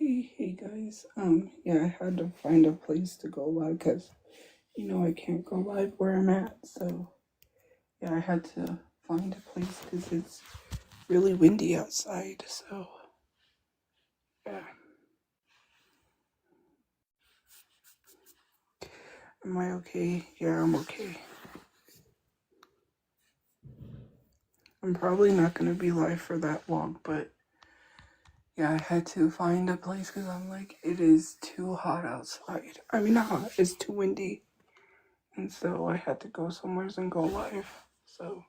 Hey guys. Yeah, I had to find a place to go live because I can't go live where I'm at. So yeah, I had to find a place because it's really windy outside. So yeah. Am I okay? Yeah, I'm okay. I'm probably not gonna be live for that long, but yeah, I had to find a place because I'm like, it is too hot outside. I mean, not hot, it's too windy. And so I had to go somewhere and go live. So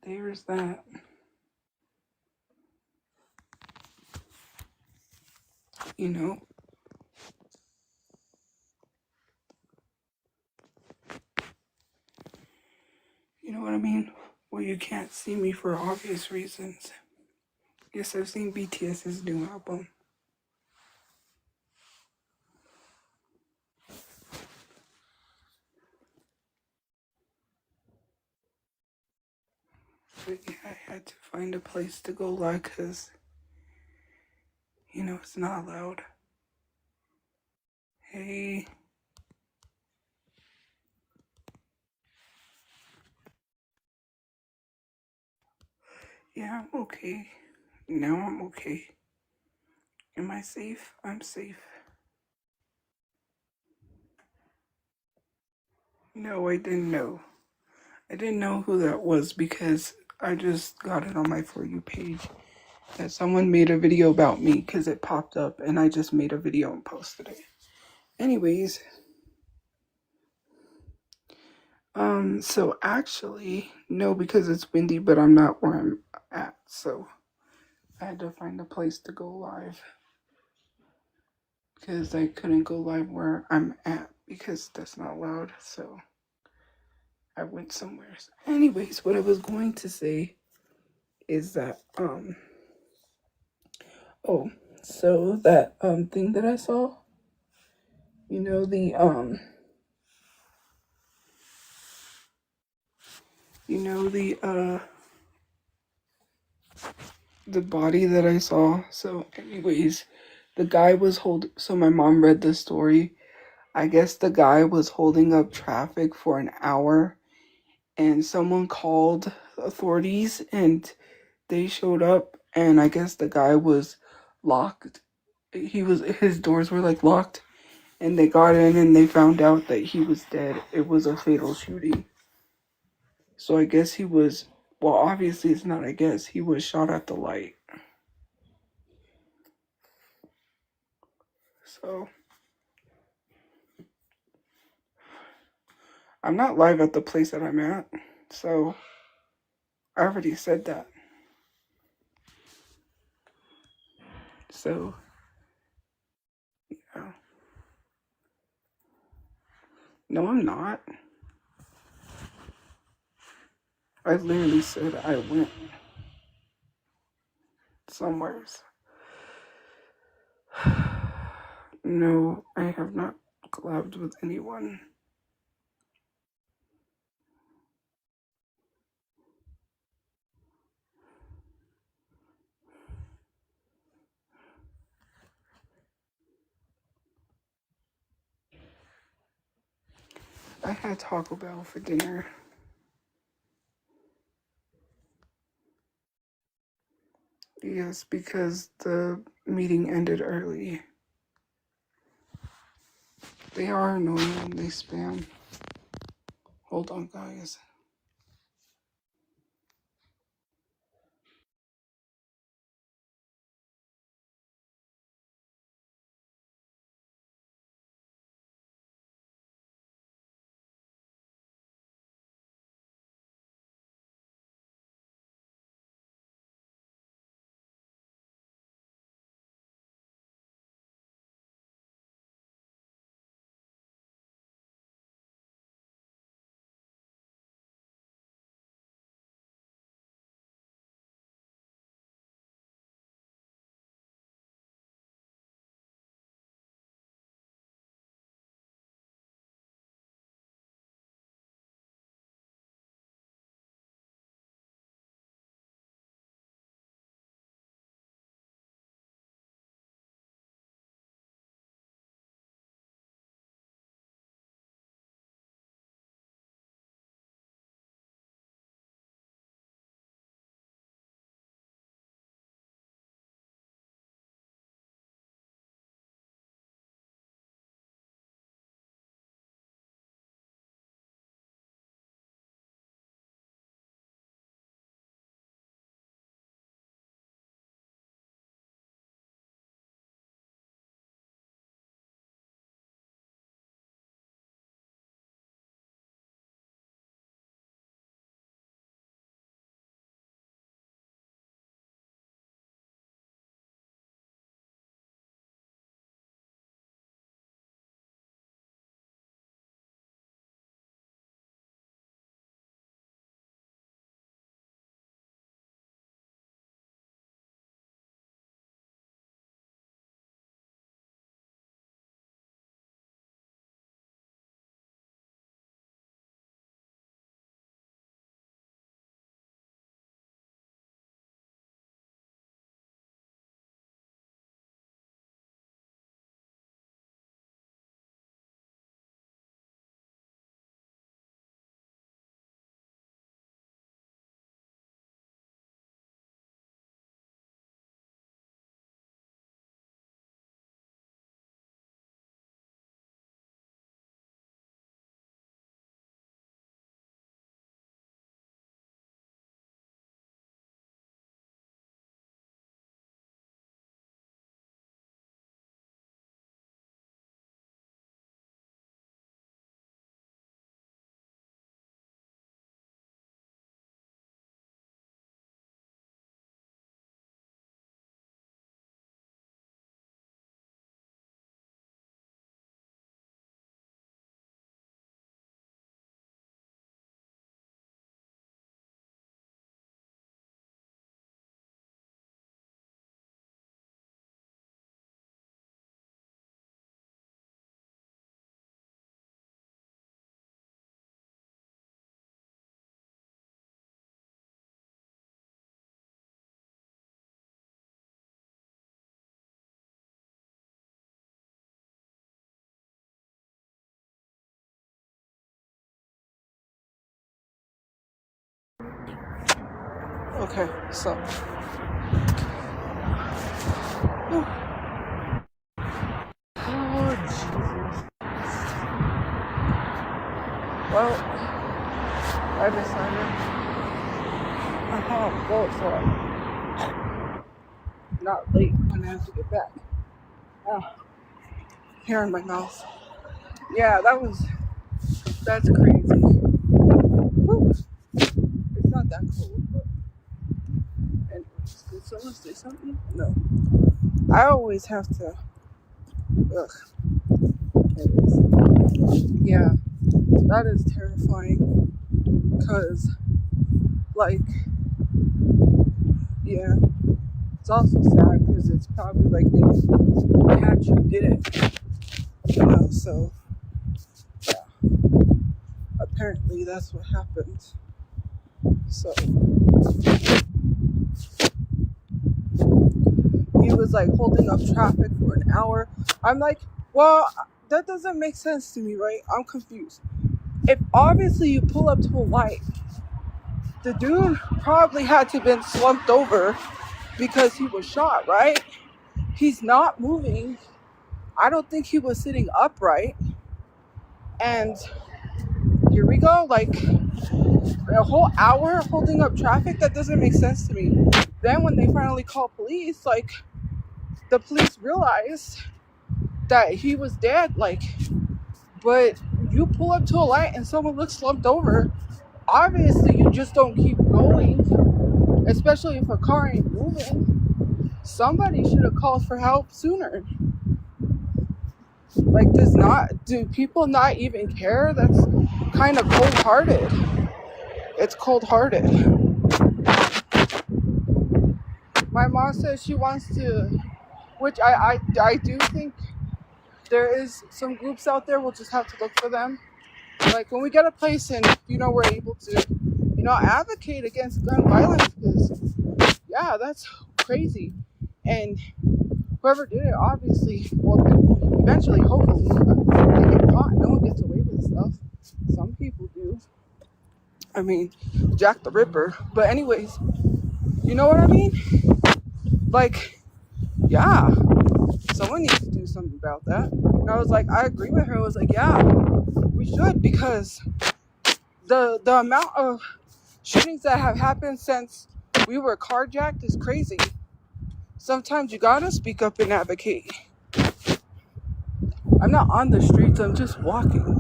there's that. You know, you know what I mean? Well, you can't see me for obvious reasons. Yes, I've seen BTS's new album. But yeah, I had to find a place to go live because, it's not loud. Hey. Yeah, I'm okay. Now I'm okay. Am I safe? I'm safe. No, I didn't know. I didn't know who that was because I just got it on my For You page that someone made a video about me because it popped up and I just made a video and posted it. Anyways, so actually, no, because it's windy, but I'm not where I'm at, so I had to find a place to go live because I couldn't go live where I'm at because that's not allowed, so I went somewhere. Anyways, what I was going to say is that, so that, thing that I saw, you know, the body that I saw. So anyways, the guy was so my mom read the story. I guess the guy was holding up traffic for an hour and someone called authorities and they showed up and I guess the guy was locked. His doors were like locked and they got in and they found out that he was dead. It was a fatal shooting. So I guess well, obviously it's not, I guess, he was shot at the light. So I'm not live at the place that I'm at. So I already said that. So, yeah. No, I'm not. I literally said I went somewheres. No, I have not collabed with anyone. I had Taco Bell for dinner. Yes, because the meeting ended early. They are annoying, they spam. Hold on, guys. Okay, so. Oh, Jesus. Well, I decided I have to go so I'm not late when I have to get back. Hair in my mouth. Yeah, that's crazy. Whew. It's not that cold, but anyways, did someone say something? No. I always have to, ugh. Anyways. Yeah, that is terrifying, because, like, yeah, it's also sad, because it's probably like they actually did it, you know, so, yeah, apparently that's what happened, so. He was like holding up traffic for an hour. I'm like, well, that doesn't make sense to me, right? I'm confused. If obviously you pull up to a light, the dude probably had to have been slumped over because he was shot, right? He's not moving. I don't think he was sitting upright. And here we go, like a whole hour holding up traffic. That doesn't make sense to me. Then when they finally call police, like, the police realized that he was dead, like, but you pull up to a light and someone looks slumped over, obviously you just don't keep going, especially if a car ain't moving. Somebody should have called for help sooner. Like, do people not even care? That's kind of cold-hearted. It's cold-hearted. My mom says she wants to, which I do think there is some groups out there. We'll just have to look for them. Like, when we get a place and, we're able to, advocate against gun violence, because, yeah, that's crazy. And whoever did it, obviously, well, eventually, hopefully, they get caught. No one gets away with stuff. Some people do. I mean, Jack the Ripper. But anyways, you know what I mean? Like, yeah, someone needs to do something about that. And I was like, I agree with her. I was like, yeah, we should, because the amount of shootings that have happened since we were carjacked is crazy. Sometimes you gotta speak up and advocate. I'm not on the streets, I'm just walking.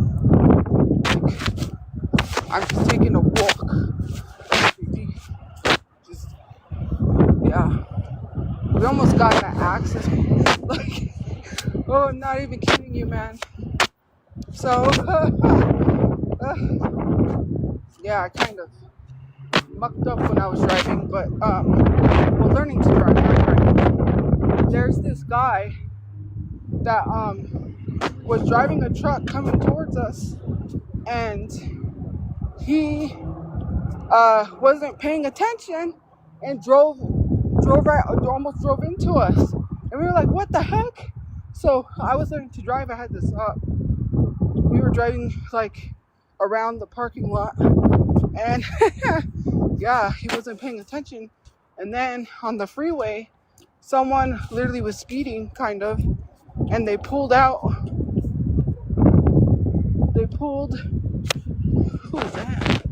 I'm just taking a walk. Just, yeah. We almost got in an accident. Like, oh, I'm not even kidding you, man. So, yeah, I kind of mucked up when I was driving, but, learning to drive, right. There's this guy that, was driving a truck coming towards us, and he, wasn't paying attention and almost drove into us. And we were like, what the heck? So I was learning to drive. I had this up. We were driving like around the parking lot, and yeah, he wasn't paying attention. And then on the freeway, someone literally was speeding, kind of, and they pulled out. Who was that?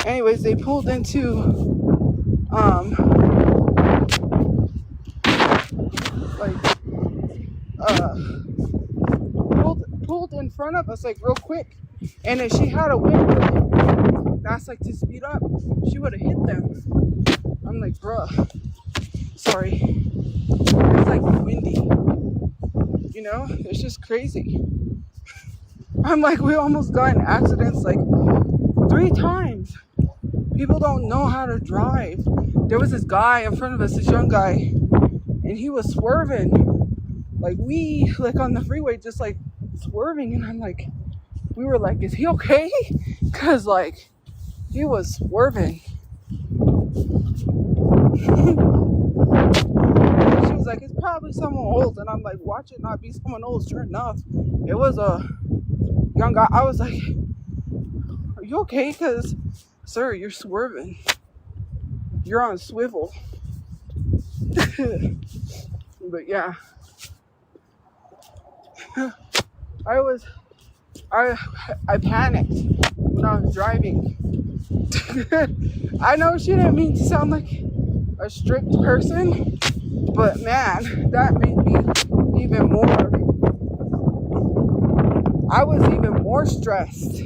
Anyways, they pulled into pulled in front of us, like, real quick. And if she had a window that's like to speed up, she would have hit them. I'm like, bruh, sorry, it's like windy, it's just crazy. I'm like, we almost got in accidents like 3 times. People don't know how to drive. There was this guy in front of us, this young guy, and he was swerving. Like, on the freeway, just like swerving. And I'm like, we were like, is he okay? Because, like, he was swerving. She was like, it's probably someone old. And I'm like, watch it not be someone old. Sure enough, it was a young guy. I was like, are you okay? Because, sir, you're swerving. you're on swivel. But yeah, I panicked when I was driving. I know she didn't mean to sound like a strict person, but man, that made me even more. I was even more stressed.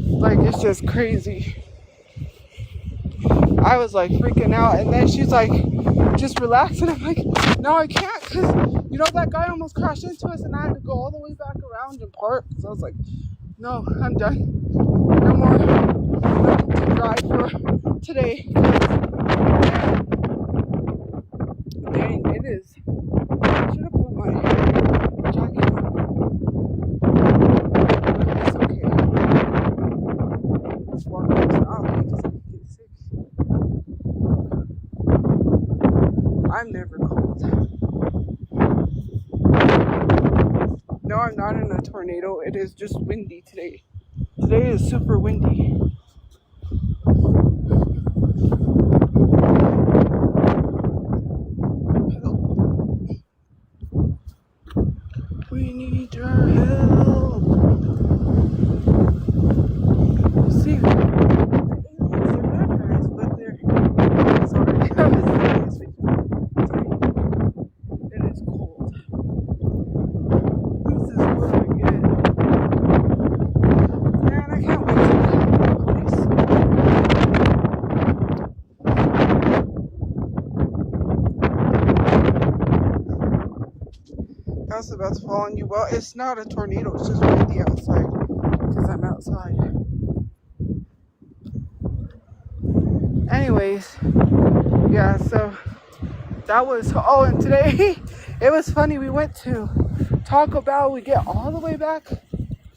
Like, it's just crazy. I was like freaking out, and then she's like, just relax, and I'm like, no, I can't, because you know that guy almost crashed into us, and I had to go all the way back around and park. So I was like, no, I'm done. No more to drive for today. Dang, it is. I should have put my jacket on. It's okay. Let's walk outside because I can get sick. I'm never cold. No, I'm not in a tornado. It is just windy today. Today is super windy. We need your help. See, the aliens are bad guys, but they're sorry. It is cold. This is what I get. Man, I can't wait to get out of this place. I was about to fall on you. Well, it's not a tornado, it's just windy outside because I'm outside. Anyways, yeah, so that was, oh, and today it was funny. We went to Taco Bell. We get all the way back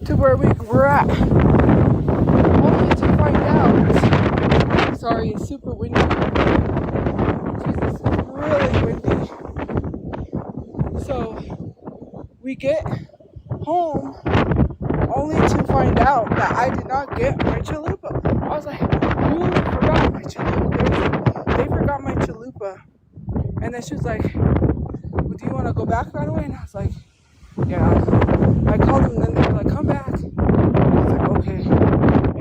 to where we were at, only to find out, sorry, it's super windy. Jesus, it's really windy. So we get home only to find out that I did not get my chalupa. I was like, who forgot my chalupa? They forgot my chalupa. And then she was like, well, do you want to go back right away? And I was like, yeah. I called them, and then they were like, come back. I was like, okay.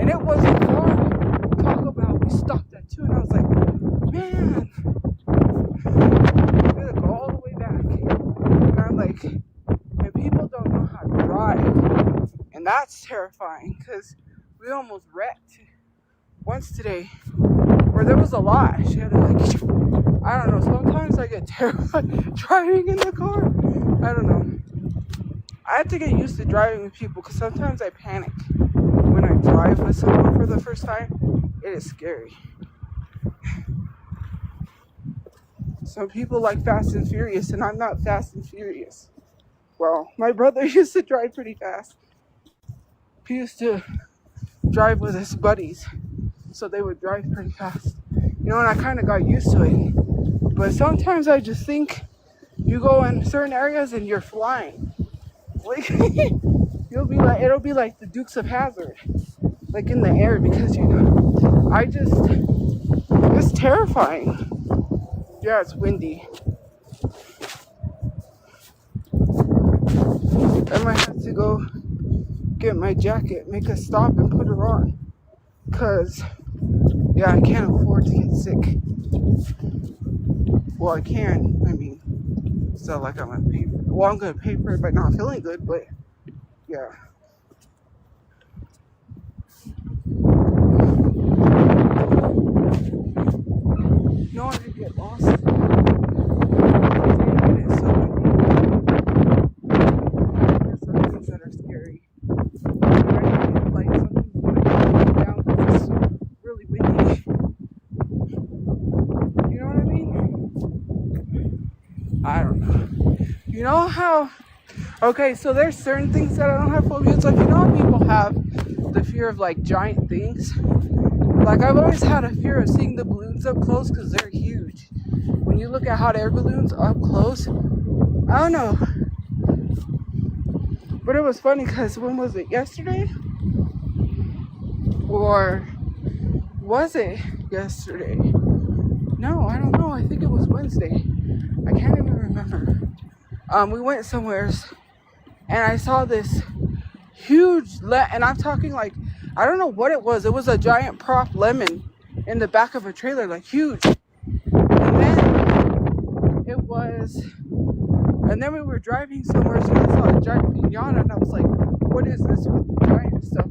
And it wasn't far. Taco Bell, we stopped at 2, and I was like, man, we gotta go all the way back. And I'm like, and people don't know how to drive. And that's terrifying, because we almost wrecked once today, where there was a lot. She had to, like, I don't know, sometimes I get terrified driving in the car. I don't know. I have to get used to driving with people, because sometimes I panic when I drive with someone for the first time. It is scary. Some people like Fast and Furious, and I'm not Fast and Furious. Well, my brother used to drive pretty fast. He used to drive with his buddies, so they would drive pretty fast. You know, and I kind of got used to it. But sometimes I just think you go in certain areas and you're flying. Like, it'll be like the Dukes of Hazzard, like in the air, because it's terrifying. Yeah, it's windy. I might have to go get my jacket, make a stop, and put her on, because yeah, I can't afford to get sick. Well, I can. I mean, it's not like I'm gonna pay for it. Well, I'm gonna pay for it by not feeling good, but yeah. No, I didn't get lost. It's so windy. There's some things that are scary. Like something's gonna go down because it's really windy. You know what I mean? I don't know. You know how, okay, so there's certain things that I don't have phobias of. You know how people have the fear of like giant things? Like, I've always had a fear of seeing the balloons up close because they're huge. When you look at hot air balloons up close, I don't know. But it was funny because when was it? Yesterday? Or was it yesterday? No, I don't know. I think it was Wednesday. I can't even remember. We went somewhere and I saw this huge and I'm talking like, I don't know what it was. It was a giant prop lemon in the back of a trailer, like huge. And then we were driving somewhere, so I saw a giant piñata, and I was like, what is this with the giant stuff?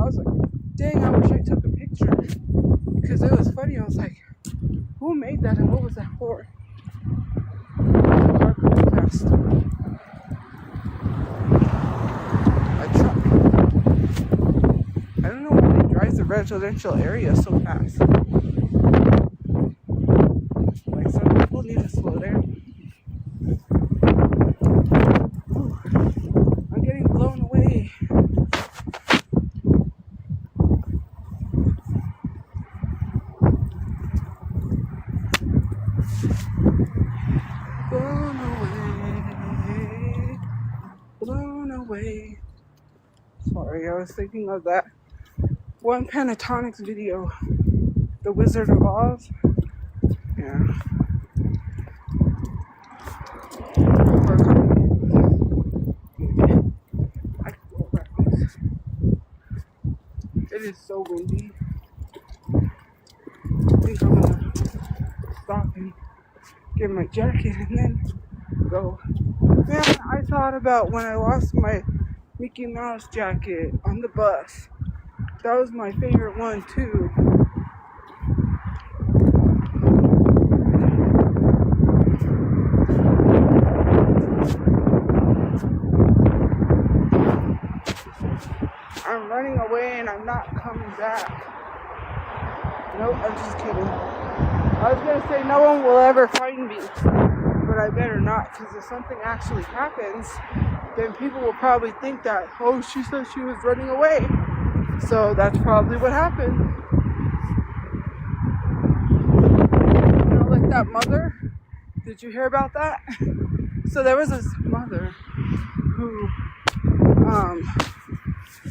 I was like, dang, I wish I took a picture, because it was funny. I was like, who made that, and what was that for? Car coming fast. A truck. I don't know why they drive the residential area so fast. Like, some people need to slow down. Ooh, I'm getting blown away. Blown away. Blown away. Sorry, I was thinking of that one Pentatonics video, The Wizard of Oz. Yeah. I can go back this. It is so windy. I think I'm gonna stop and get my jacket and then go. Man, I thought about when I lost my Mickey Mouse jacket on the bus. That was my favorite one too. I'm running away and I'm not coming back. Nope, I'm just kidding. I was gonna say no one will ever find me, but I better not, because if something actually happens, then people will probably think that, oh, she said she was running away. So that's probably what happened. You know, like that mother, did you hear about that? So there was this mother who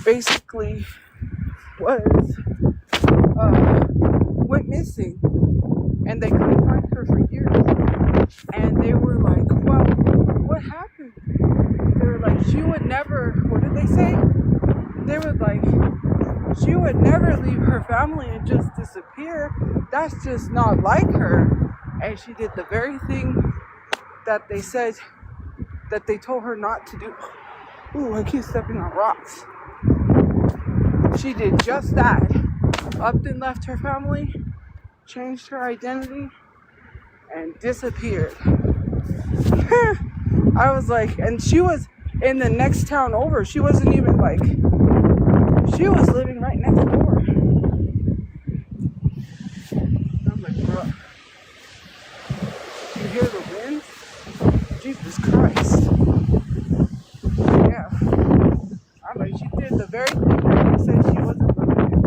basically went missing, and they couldn't find her for years. And they were like, well, what happened? They were like, she would never, what did they say? They were like, she would never leave her family and just disappear. That's just not like her. And she did the very thing that they said, that they told her not to do. Ooh, I keep stepping on rocks. She did just that. Upton left her family, changed her identity, and disappeared. I was like, and she was in the next town over. She wasn't even like, she was living right next door. I'm like, bro, you hear the wind? Jesus Christ. Yeah. I'm like, she did the very thing that they said she wasn't going to do.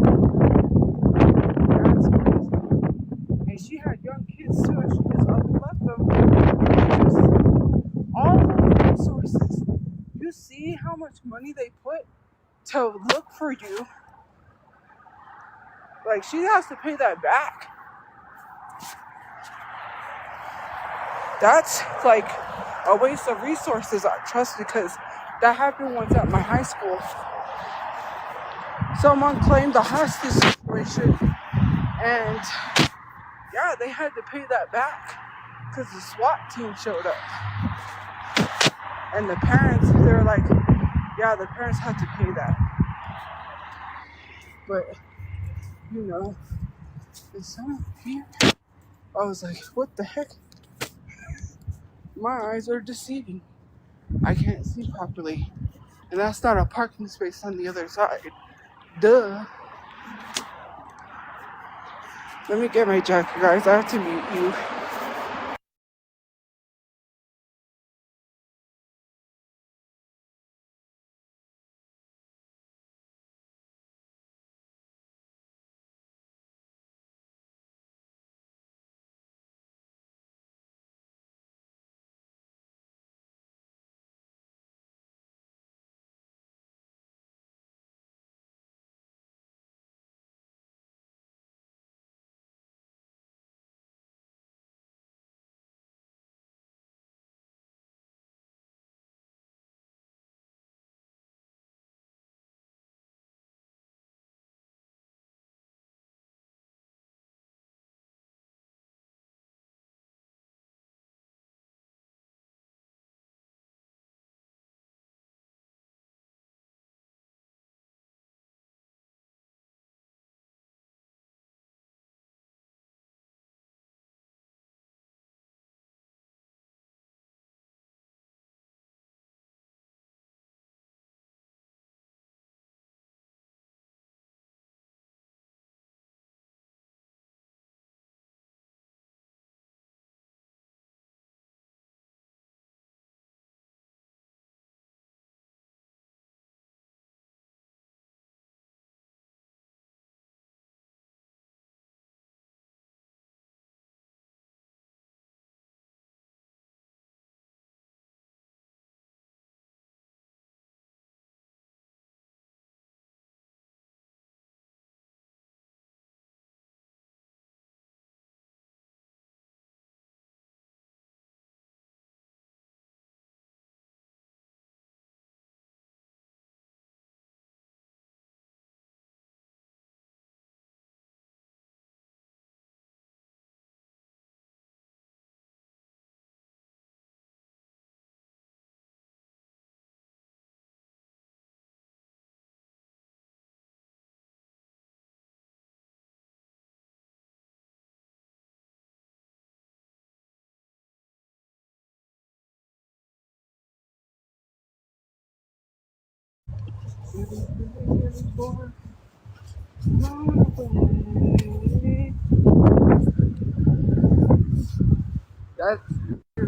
That's crazy. And she had young kids too, and she just up and left them. Just all the resources. You see how much money they put to look for you? Like, she has to pay that back. That's like a waste of resources, I trust, because that happened once at my high school. Someone claimed a hostage situation, and yeah, they had to pay that back because the SWAT team showed up. And the parents, they were like, yeah, the parents had to pay that. But, you know, is someone here? I was like, what the heck? My eyes are deceiving. I can't see properly. And that's not a parking space on the other side. Duh. Let me get my jacket, guys. I have to meet you. That's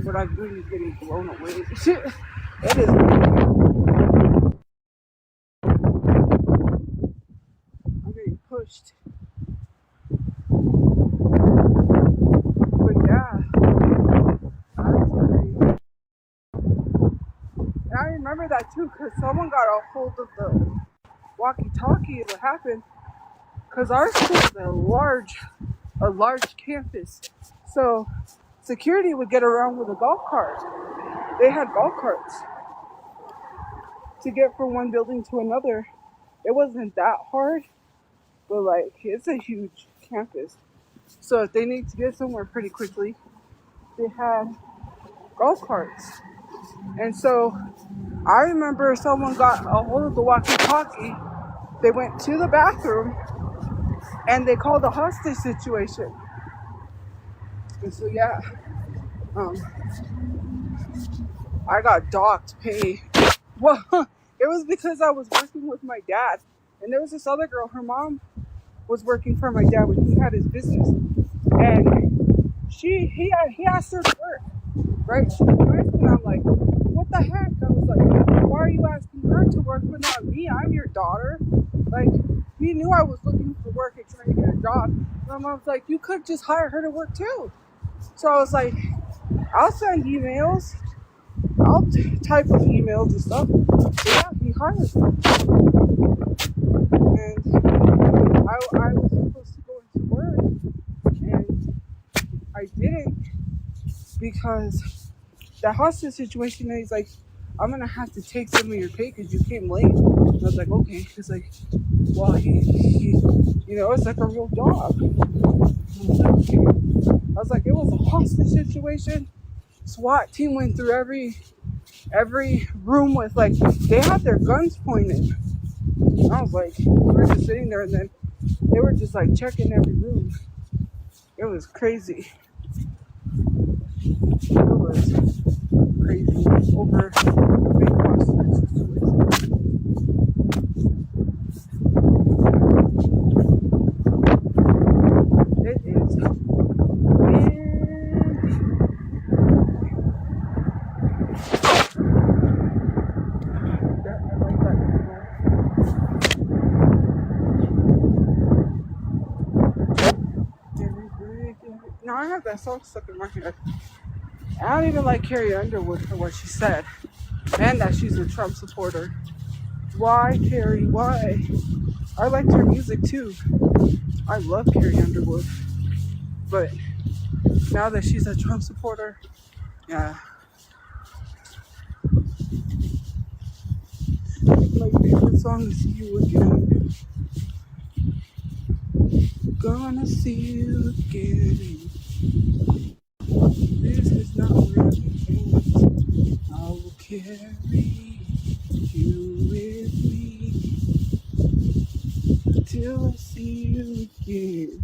what I'm doing is getting blown away. Shit, it is. I'm getting pushed. But yeah, that's crazy. And I remember that too, because someone got a hold of the walkie-talkie. What happened? Because our school is a large campus, so security would get around with a golf cart. They had golf carts to get from one building to another. It wasn't that hard, but like it's a huge campus. So if they need to get somewhere pretty quickly, they had golf carts. And so I remember someone got a hold of the walkie-talkie. They went to the bathroom and they called a hostage situation. And so yeah, I got docked pay. Well, it was because I was working with my dad, and there was this other girl. Her mom was working for my dad when he had his business, and he asked her to work, right? She was, and I'm like, what the heck? I was like, why are you asking her to work but not me? I'm your daughter. Like, he knew I was looking for work and trying to get a job. And my mom's like, you could just hire her to work too. So I was like, I'll send emails. I'll type up emails and stuff. So yeah, he hired me. And I was supposed to go into work, and I didn't because that hostage situation. And he's like, I'm gonna have to take some of your pay because you came late. And I was like, okay. He's like, well, he it's like a real job. I was like, okay. I was like, it was a hostage situation. SWAT team went through every room with, like, they had their guns pointed. And I was like, we were just sitting there, and then they were just like checking every room. It was crazy. It was crazy over a big hostage situation. It is. Now I have that song stuck in my head. I don't even like Carrie Underwood for what she said, and that she's a Trump supporter. Why, Carrie? Why? I liked her music too. I love Carrie Underwood, but now that she's a Trump supporter, yeah. My favorite song is "You Again." Gonna see you again. This is not where it ends. I will carry you with me till I see you again.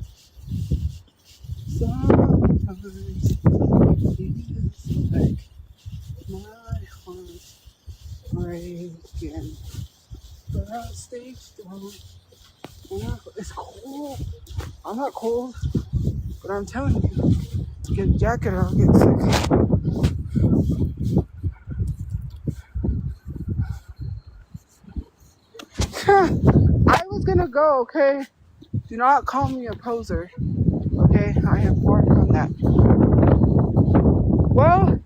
Sometimes it feels like my heart's breaking, but I'll stay strong. It's cold. I'm not cold, but I'm telling you, get a jacket or I'll get sick. I was gonna go, okay? Do not call me a poser, okay? I am far from that. Well,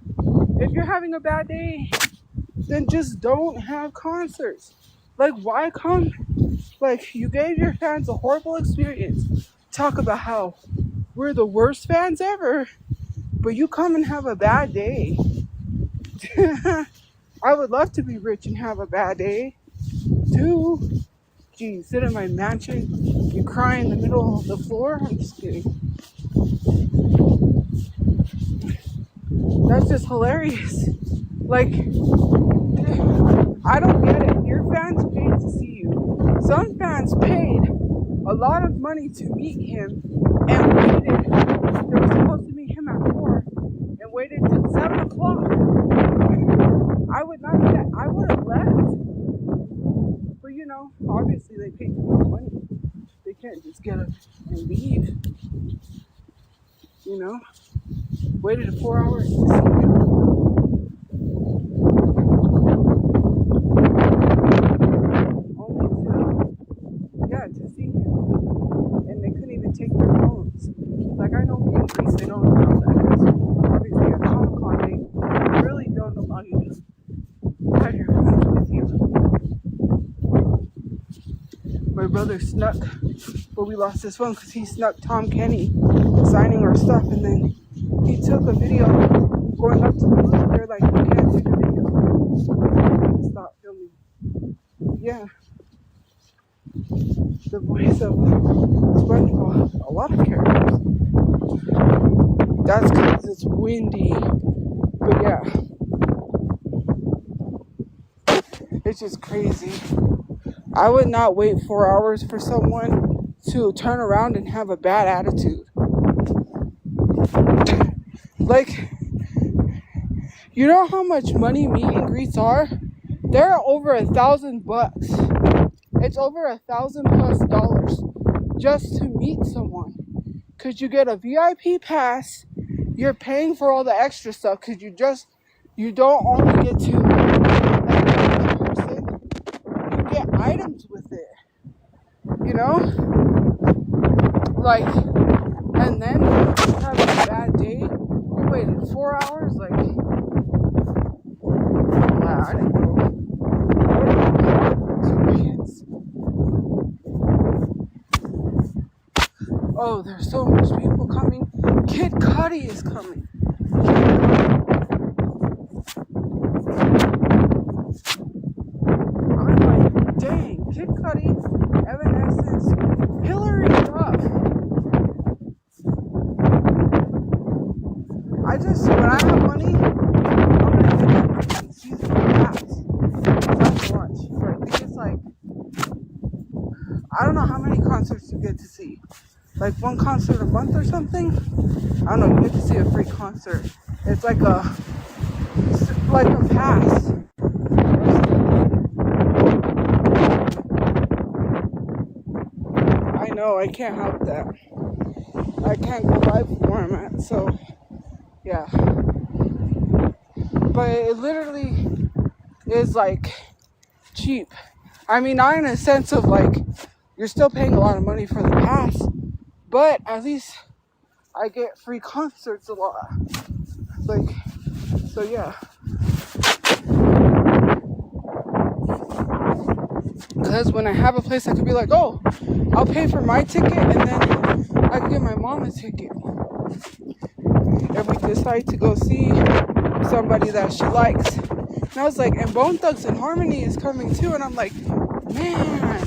if you're having a bad day, then just don't have concerts. Like, why come? Like, you gave your fans a horrible experience. Talk about how we're the worst fans ever, but you come and have a bad day. I would love to be rich and have a bad day too. Geez, sit in my mansion and cry in the middle of the floor. I'm just kidding. That's just hilarious. Like, I don't get it. Your fans paid to see you. Some fans paid a lot of money to meet him and waited. They were supposed to meet him at 4 and waited till 7 o'clock. I would not do that. I would have left. But know, obviously they paid too much money. They can't just get up and leave. You know, waited 4 hours to see him. To see him, and they couldn't even take their phones. Like, I know in Greece they don't allow that, because obviously at Comic-Con they really don't allow you to have your phones with you. My brother snuck, but we lost his phone because he snuck Tom Kenny signing our stuff, and then he took a video going up to the booth. They're like, you can't take a video. So stop filming. Yeah. The voice of SpongeBob, a lot of characters. That's because it's windy. But yeah, it's just crazy. I would not wait 4 hours for someone to turn around and have a bad attitude. Like, you know how much money meet and greets are? They're over $1,000. It's over $1,000+ just to meet someone. Cause you get a VIP pass, you're paying for all the extra stuff. Cause you don't only get to like the person, you get items with it. You know, like, and then if you have a bad day, you waited 4 hours. Like, I didn't know. Oh, there's so much people coming. Kid Cudi is coming. I'm like, dang, Kid Cudi, Evanescence, Hillary Duff. When I have money, I'm gonna hit that season pass. That's watch. I think it's like, I don't know how many concerts you get to see. Like one concert a month or something. I don't know, you get to see a free concert. It's like a pass. I know, I can't help that. I can't go live from where I'm at, so yeah. But it literally is like cheap. I mean, not in a sense of like you're still paying a lot of money for the pass, but at least I get free concerts a lot. Like, so yeah. Because when I have a place, I could be like, oh, I'll pay for my ticket and then I can get my mom a ticket. If we decide to go see somebody that she likes. And I was like, and Bone Thugs and Harmony is coming too. And I'm like, man,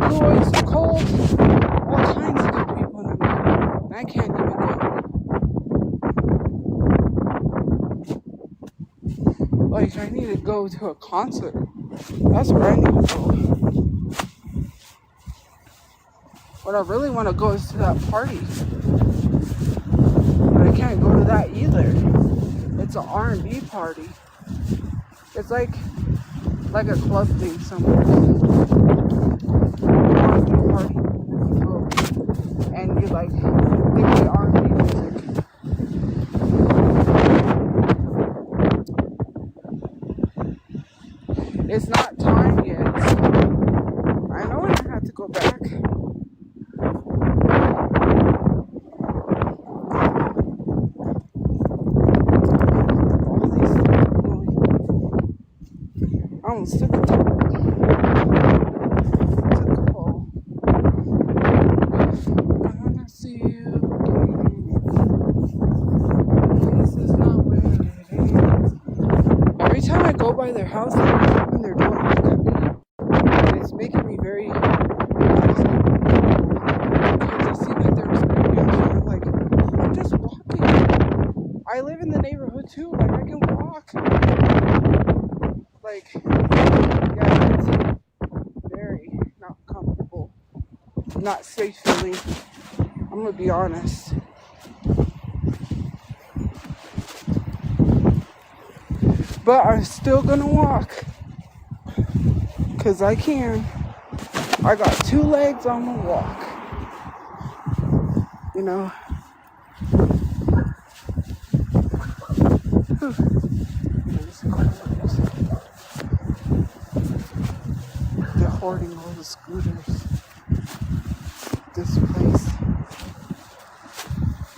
Blue Oyster Cult, all kinds of good people. And I'm like, I can't even go. Like, I need to go to a concert. That's where I need to go. What I really want to go is to that party. But I can't go to that either. It's an R&B party. It's like a club thing somewhere. R&B party. And you like, they play R&B music. It's not time yet. I know when I have to go back. I almost took a fall. I wanna see you again. This is not where it is. Every time I go by their house, they open their door and look at me. It's making me very upset. Because it seems like they're respecting me. I'm like, I'm just walking. I live in the neighborhood too. Like, I can walk. Like, yeah, it's very not comfortable, not safe feeling. I'm gonna be honest. But I'm still gonna walk, 'cause I can. I got 2 legs on the walk. You know. They're hoarding all the scooters. This place.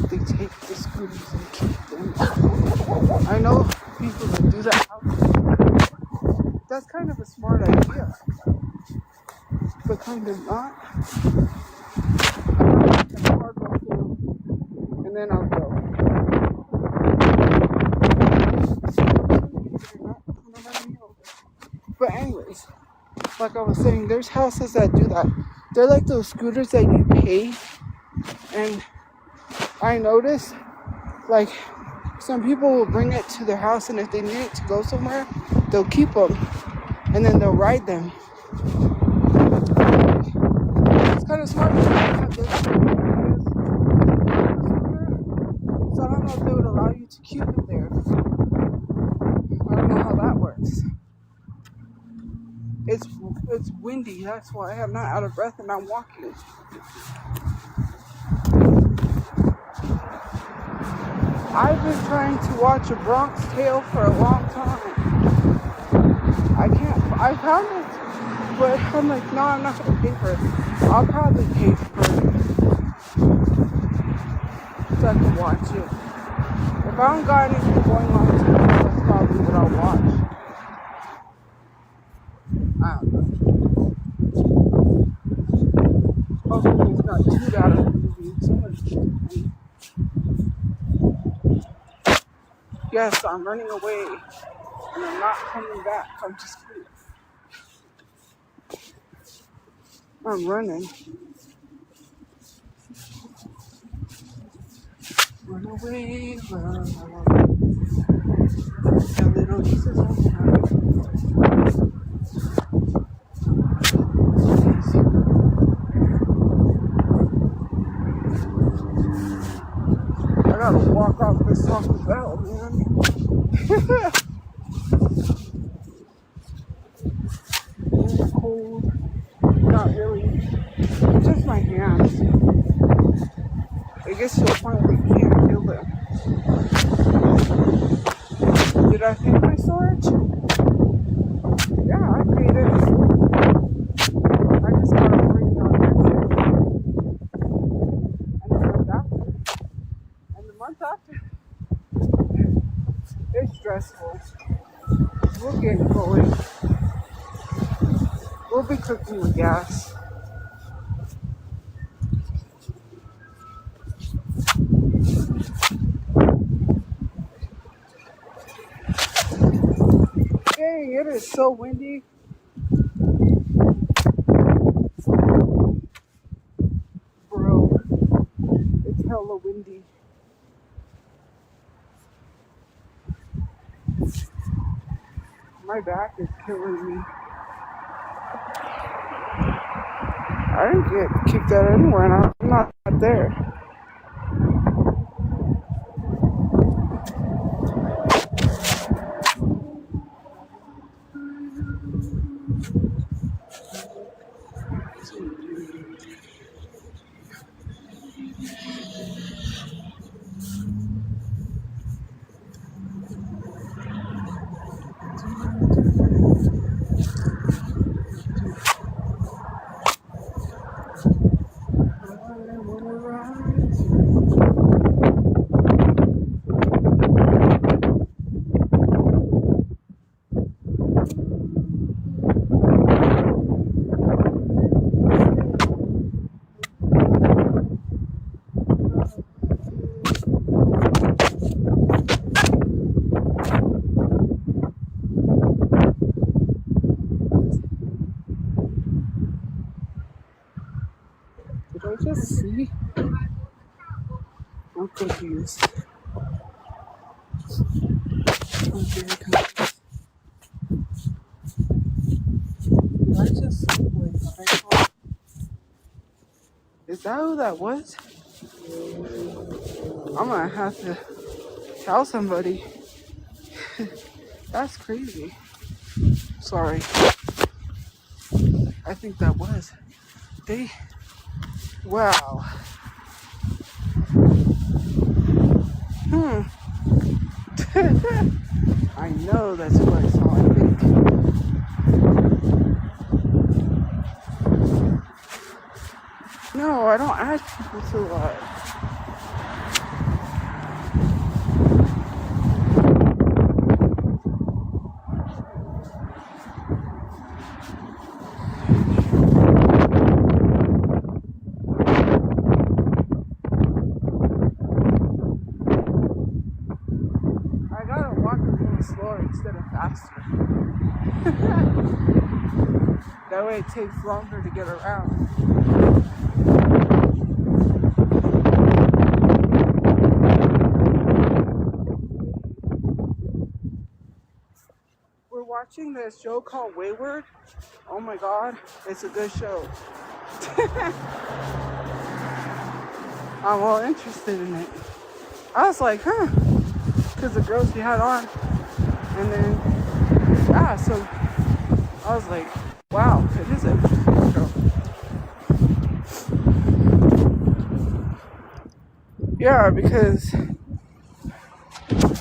They take the scooters and keep them. I know people that do that. That's kind of a smart idea, but kind of not. I'll go through, and then I'll go. But anyways, like I was saying, there's houses that do that. They're like those scooters that you pay, and I noticed, like, some people will bring it to their house, and if they need it to go somewhere, they'll keep them, and then they'll ride them. It's kind of smart to have this scooter, so I don't know if they would allow you to keep it there. I don't know how that works. It's windy, that's why I'm not out of breath and I'm walking. I've been trying to watch A Bronx Tale for a long time. I found it, but I'm like, no, I'm not going to pay for it. I'll probably pay for it so I can watch it. If I don't got anything going on today, that's probably what I'll watch. I don't know. Hopefully it's not too bad of a movie. Yes, I'm running away. And I'm not coming back. I'm just kidding. I'm running. Run away, run. A little Jesus on the I gotta walk off this Taco Bell, man. It's cold. Not really. Just my hands. It gets to a point where you can't feel them. Did I pay my storage? Yeah, I paid it. I just gotta bring it on next year. And the month after. And the month after. It's stressful. We'll get going. We'll be cooking with gas. Dang, it is so windy. Bro, it's hella windy. My back is killing me. I didn't get kicked out anywhere, and I'm not there. Did I just see? I'm confused. I'm very confused. Did I just see what I saw? Is that who that was? I'm gonna have to tell somebody. That's crazy. Sorry. I think that was. They, wow. I know that's what I saw, I think. No, I don't add people to what. I gotta walk a little slower instead of faster. That way it takes longer to get around. We're watching this show called Wayward. Oh my god, it's a good show. I'm all interested in it. I was like, because the girls she had on. And then, yeah, so I was like, wow, it is a good show. Yeah, because,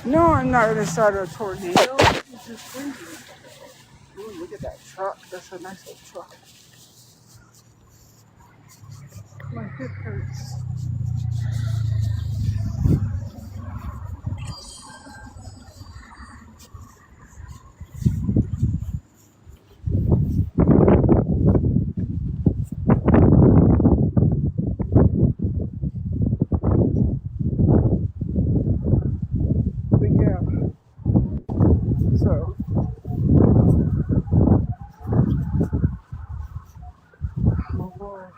no, I'm not going to start a tornado. It's just windy. Ooh, look at that truck. That's a nice little truck. My hip hurts. But yeah, so. Oh Lord.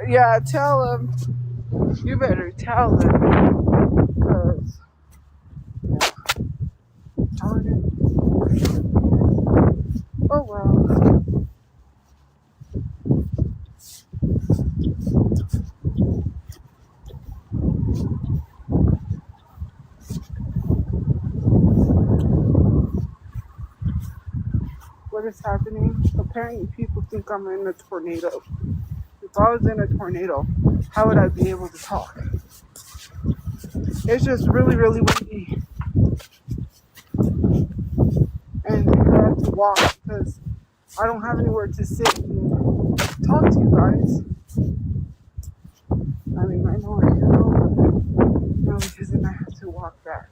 Yeah, tell them. You better tell them. Because, yeah, darn it. Oh well. What is happening? Apparently people think I'm in a tornado. If I was in a tornado, how would I be able to talk? It's just really, really windy. And I have to walk because I don't have anywhere to sit and talk to you guys. I mean, I know I can go, but no, because then I have to walk back.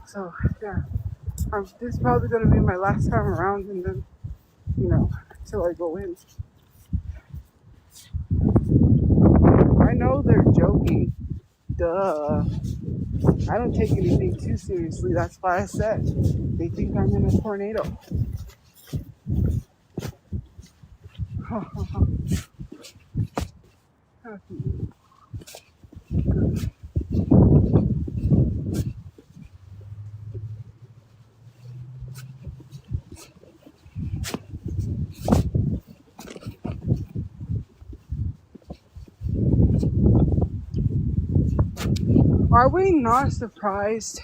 So, yeah. This is probably going to be my last time around, and then, till I go in. I know they're joking. Duh. I don't take anything too seriously. That's why I said they think I'm in a tornado. Are we not surprised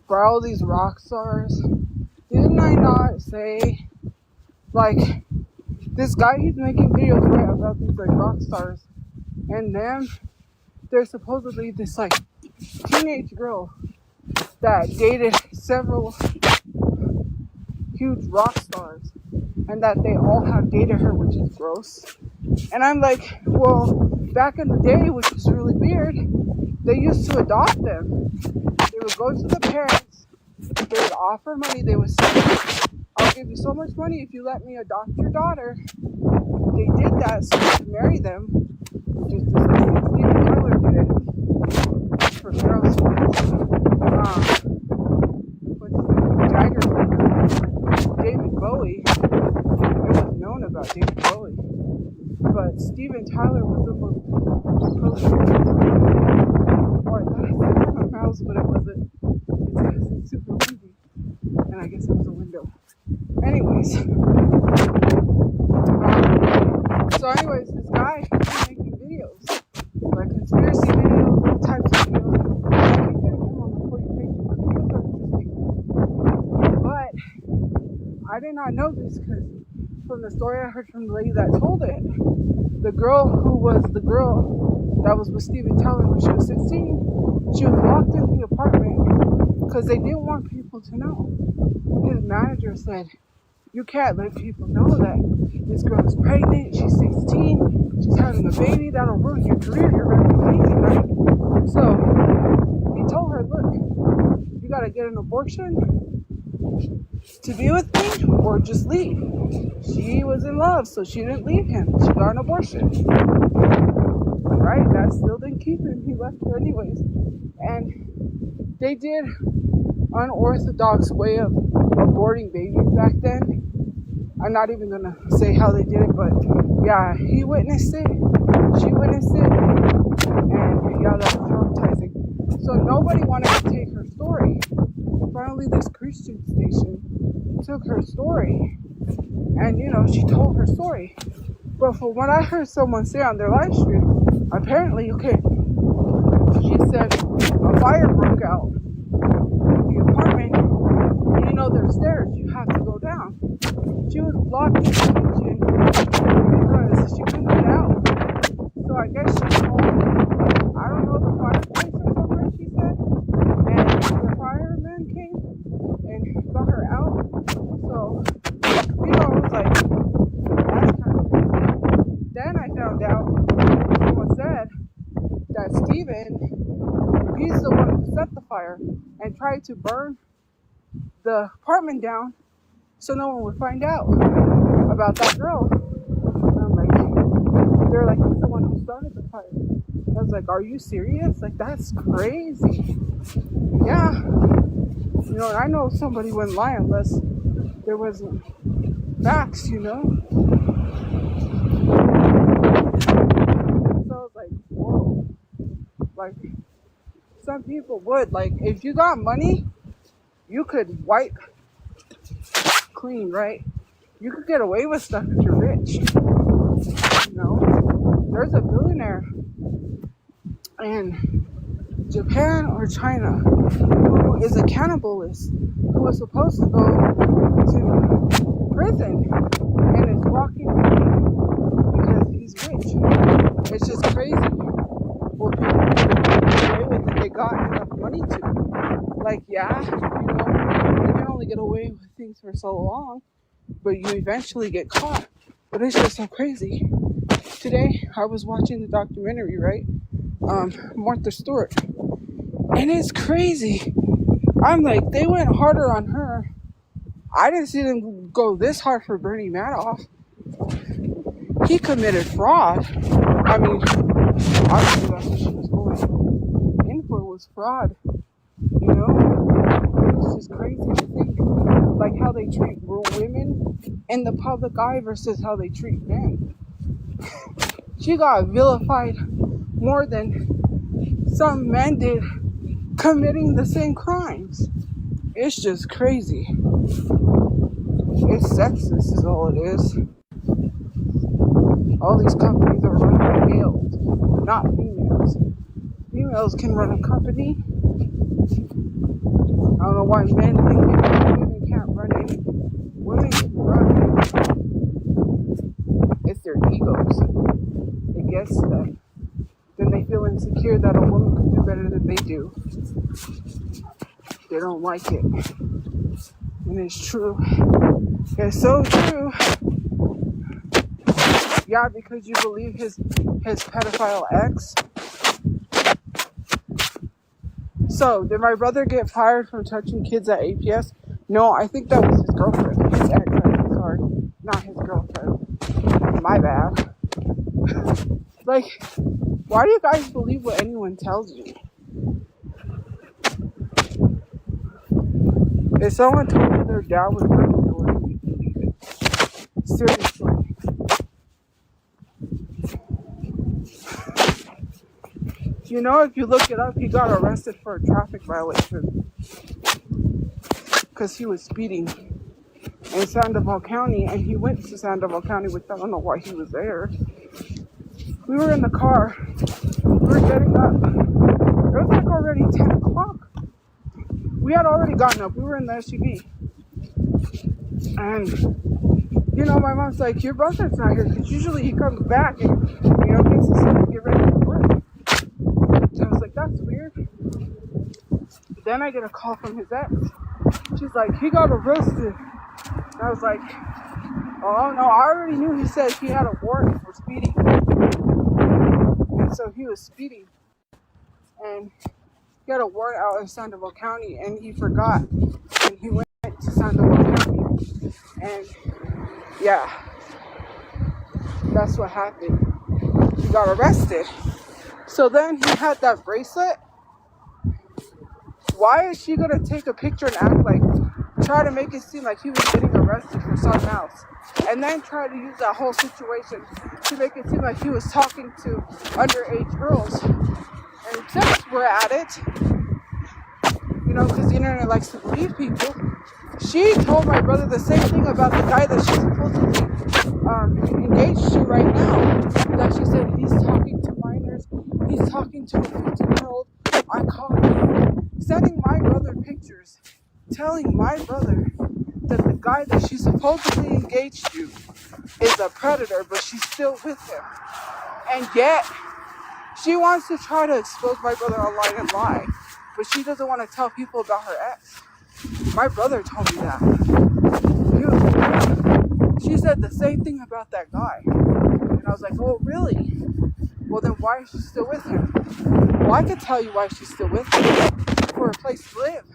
for all these rock stars? Didn't I not say, like, this guy, he's making videos, right, about these, like, rock stars, and them, they're supposedly this, like, teenage girl that dated several huge rock stars, and that they all have dated her, which is gross. And I'm like, well, back in the day, which was really weird, they used to adopt them. They would go to the parents, they would offer money, they would say, I'll give you so much money if you let me adopt your daughter. They did that so they could marry them, just the same as Steven Tyler did it for girls. What's the Jagger? David Bowie. It was known about David Bowie. But Steven Tyler was the most or I thought I said that my mouse, but it wasn't. It's super windy. And I guess it was a window. Anyways. This guy, he's making videos. Like conspiracy videos, all types of videos. I keep getting him on the did not know this because from the story I heard from the lady that told it, the girl who was the girl that was with Steven Tyler when she was 16, she was locked in the apartment because they didn't want people to know. His manager said, you can't let people know that this girl is pregnant, she's 16, she's having a baby, that'll ruin your career, you're going to be crazy, right? So he told her, look, you got to get an abortion to be with me or just leave. She was in love, so she didn't leave him. She got an abortion. Right? That still didn't keep him. He left her anyways. And they did unorthodox way of aborting babies back then. I'm not even going to say how they did it, but yeah, he witnessed it. She witnessed it. And yeah, that was traumatizing. So nobody wanted to take her story. Finally, this Christian station took her story. And, you know, she told her story. But from what I heard someone say on their live stream, apparently, okay, she said a fire broke out in the apartment. And, you know, there's stairs. You have to go down. She was locked in the kitchen because she couldn't get out. So I guess she called, I don't know, the fireplace or something, she said. And the fireman came and got her out. So, you know, it was like, that's kind of crazy. Then I found out, someone said that Steven, he's the one who set the fire and tried to burn the apartment down so no one would find out about that girl. And I'm like, they're like, he's the one who started the fire. I was like, are you serious? Like, that's crazy. Yeah. You know, and I know somebody wouldn't lie unless there wasn't facts, you know? So I was like, whoa. Like, some people would. Like, if you got money, you could wipe clean, right? You could get away with stuff if you're rich. You know? There's a billionaire in Japan or China who is a cannibalist who was supposed to go to prison and is walking because he's rich. It's just crazy what people get away with if they got enough money to. Like, yeah, you know, you can only get away with things for so long, but you eventually get caught. But it's just so crazy. Today, I was watching the documentary, right? Martha Stewart. And it's crazy. I'm like, they went harder on her. I didn't see them go this hard for Bernie Madoff. He committed fraud. I mean, obviously that's what she was going in for, was fraud. You know? It's just crazy to think. Like how they treat women in the public eye versus how they treat men. She got vilified more than some men did committing the same crimes. It's just crazy. It's sexist is all it is. All these companies are run by males, not females. Females can run a company. I don't know why men think women can't run it. Women can run. It's their egos. It gets to them. Then they feel insecure that a woman can do better than they do. They don't like it. And it's true. It's so true. Yeah, because you believe his pedophile ex. So, did my brother get fired from touching kids at APS? No, I think that was his girlfriend. His ex, sorry. Not his girlfriend. My bad. Like, why do you guys believe what anyone tells you? If someone told you their dad was murdered, would you believe it? Seriously. You know, if you look it up, he got arrested for a traffic violation because he was speeding in Sandoval County, and he went to Sandoval County, which I don't know why he was there. We were in the car. We were getting up. It was like already 10 o'clock. We had already gotten up. We were in the SUV. And, my mom's like, your brother's not here, because usually he comes back and, gets us to get ready for work. And I was like, that's weird. Then I get a call from his ex. She's like, he got arrested. And I was like, oh no, I already knew he said he had a warrant for speeding. And so he was speeding. And he had a warrant out in Sandoval County, and he forgot. And he went to Sandoval County. And yeah, that's what happened. He got arrested. So then he had that bracelet. Why is she gonna take a picture and act like, try to make it seem like he was getting arrested for something else, and then try to use that whole situation to make it seem like he was talking to underage girls? And since we're at it, because the internet likes to believe people, she told my brother the same thing about the guy that she's supposedly engaged to right now. That she said he's talking to minors, he's talking to a 15-year-old. I caught him sending my brother pictures, telling my brother that the guy that she's supposedly engaged to is a predator, but she's still with him. And yet, she wants to try to expose my brother online and lie, but she doesn't want to tell people about her ex. My brother told me that. She said the same thing about that guy. And I was like, oh, really? Well, then why is she still with him? Well, I could tell you why she's still with him. For a place to live.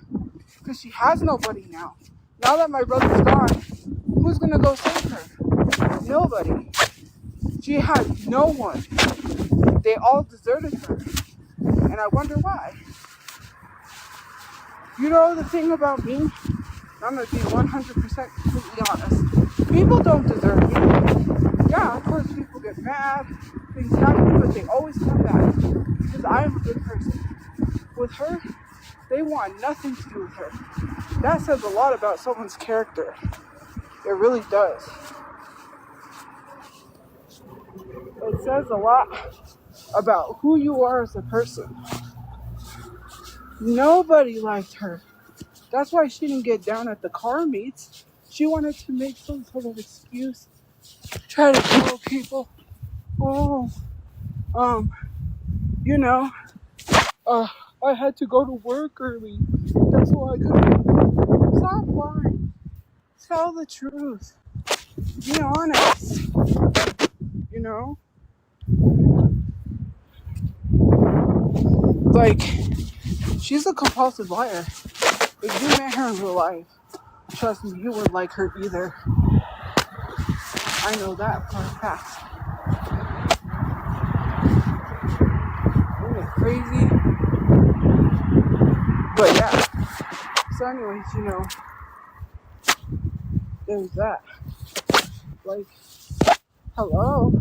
Because she has nobody now. Now that my brother's gone, who's going to go save her? Nobody. She had no one. They all deserted her. And I wonder why. The thing about me, I'm going to be 100% completely honest. People don't deserve me. Yeah, of course people get mad, things happen, but they always come back. Because I'm a good person. With her, they want nothing to do with her. That says a lot about someone's character. It really does. It says a lot about who you are as a person. Nobody liked her. That's why she didn't get down at the car meets. She wanted to make some sort of excuse. Try to tell people, I had to go to work early. That's why I couldn't. Stop lying. Tell the truth. Be honest. Like, she's a compulsive liar. If you met her in real life, trust me, you wouldn't like her either. I know that for a fact. Isn't it crazy? But yeah. So anyways, there's that. Like, hello.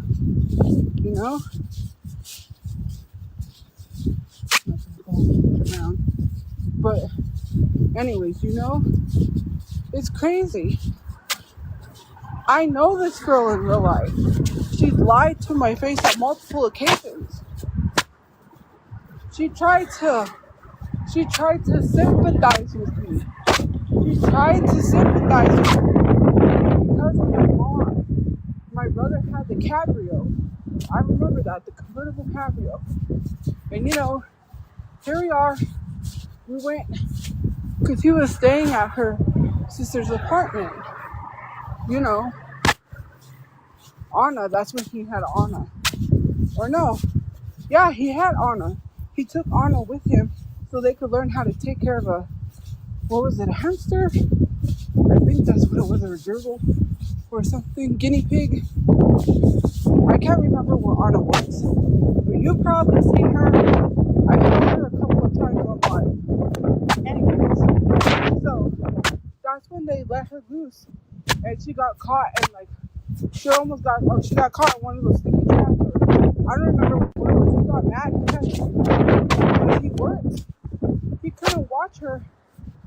Around. But anyways, it's crazy. I know this girl in real life. She's lied to my face on multiple occasions. She tried to sympathize with me. She tried to sympathize with me because of my mom. My brother had the cabrio. I remember that, the convertible cabrio. And here we are. We went because he was staying at her sister's apartment. Anna, that's when he had Anna. Or no. Yeah, he had Anna. He took Anna with him so they could learn how to take care of a hamster? I think that's what it was, or a gerbil or something, guinea pig. I can't remember where Anna was. But you've probably seen her. I've seen her a couple of times online. Anyways, so that's when they let her loose. And she got caught and she got caught in one of those sticky traps. I don't remember what it was. He got mad because he worked. He couldn't watch her,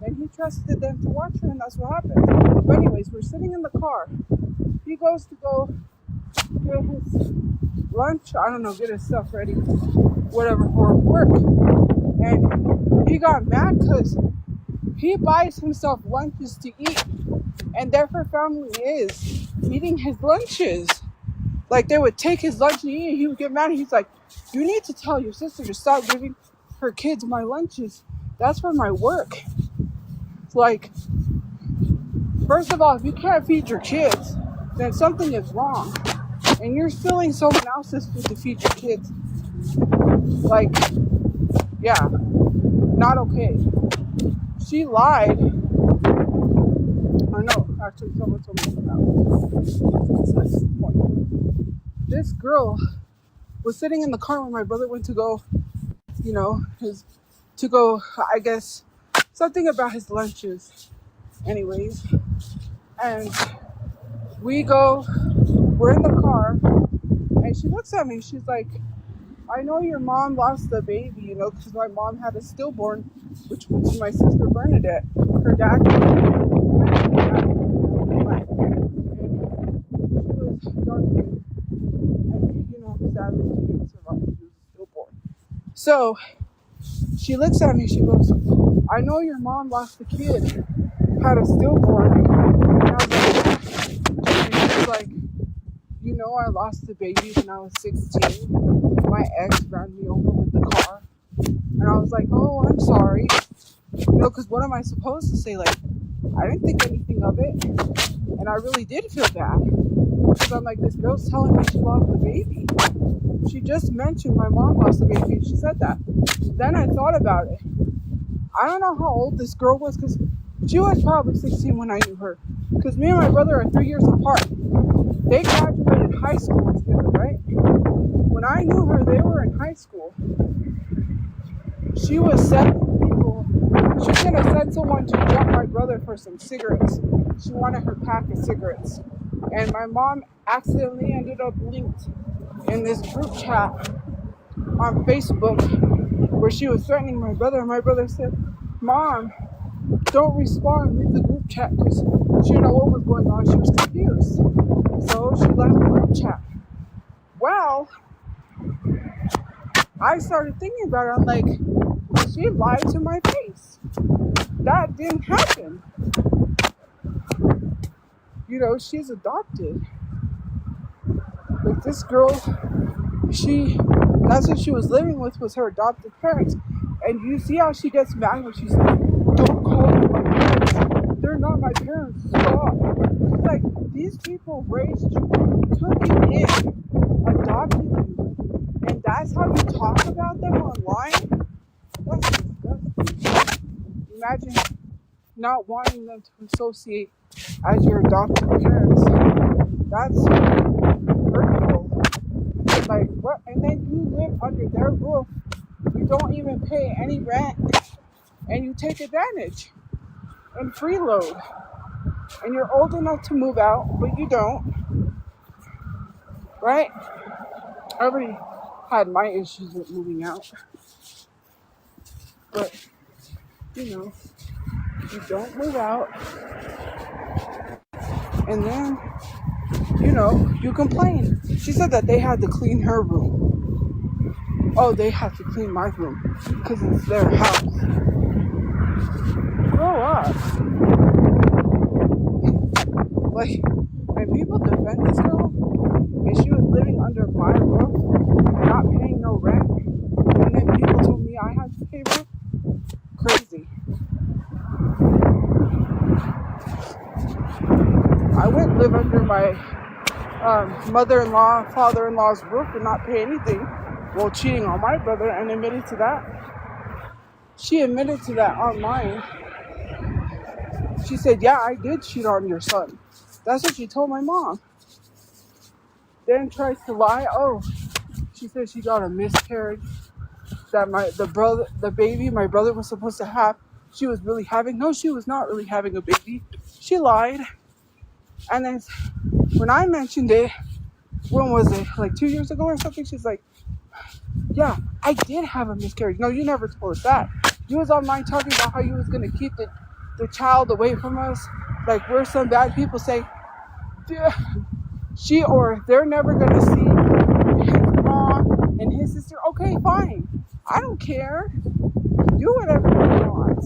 and he trusted them to watch her, and that's what happened. But anyways, we're sitting in the car. He goes to go get his lunch. I don't know, get his stuff ready, whatever, for work. And he got mad because he buys himself lunches to eat And there her family is, eating his lunches. Like, they would take his lunch and eat, and he would get mad. And he's like, you need to tell your sister to stop giving her kids my lunches. That's for my work. It's like, first of all, if you can't feed your kids, then something is wrong. And you're stealing someone else's food to feed your kids. Like, yeah, not okay. She lied. Or no, actually, someone told me that. That's the point. This girl was sitting in the car when my brother went to go, I guess, something about his lunches. Anyways, and we're in the car, and she looks at me, she's like, I know your mom lost the baby, because my mom had a stillborn, which was my sister Bernadette. Her dad was dark skinned, and sadly she didn't survive. She was stillborn. So she looks at me, she goes, I know your mom lost a kid, had a stillborn. And I was like, and she's like, I lost the baby when I was 16. My ex ran me over with the car. And I was like, oh, I'm sorry. Because what am I supposed to say? Like, I didn't think anything of it. And I really did feel bad. Because I'm like, this girl's telling me she lost the baby. She just mentioned my mom lost the baby, and she said that. Then I thought about it. I don't know how old this girl was, because she was probably 16 when I knew her. Because me and my brother are 3 years apart. They graduated high school together, right? When I knew her, they were in high school. She was sending people. She was going to send someone to jump my brother for some cigarettes. She wanted her pack of cigarettes. And my mom accidentally ended up linked in this group chat on Facebook where she was threatening my brother. And my brother said, Mom, don't respond, leave the group chat, because she didn't know what was going on. She was confused. So she left the group chat. Well, I started thinking about it. I'm like, she lied to my face. That didn't happen. She's adopted. Like, this girl, that's what she was living with, was her adopted parents. And you see how she gets mad when she's like, don't call them my parents. They're not my parents. Stop. It's like, these people raised you, took you in, adopted you, and that's how you talk about them online? That's disgusting. Imagine not wanting them to associate as your adopted parents. That's hurtful. Like, what? And then you live under their roof. You don't even pay any rent, and you take advantage and freeload. And you're old enough to move out, but you don't. Right? I already had my issues with moving out. But, you don't move out. And then, you complain. She said that they had to clean her room. Oh, they have to clean my room because it's their house. Grow up. Like, and people defend this girl, and she was living under my roof and not paying no rent. And then people told me I had to pay rent. Crazy. I wouldn't live under my mother-in-law, father-in-law's roof and not pay anything while cheating on my brother, and admitted to that. She admitted to that online. She said, yeah, I did cheat on your son. That's what she told my mom. Then tries to lie. Oh, she said she got a miscarriage. That the baby my brother was supposed to have, she was really having. No, she was not really having a baby. She lied. And then when I mentioned it, when was it? Like 2 years ago or something? She's like, yeah, I did have a miscarriage. No, you never told us that. You was online talking about how you was going to keep the child away from us. Like, we're some bad people. Say, they're never going to see his mom and his sister. Okay, fine. I don't care. Do whatever you want.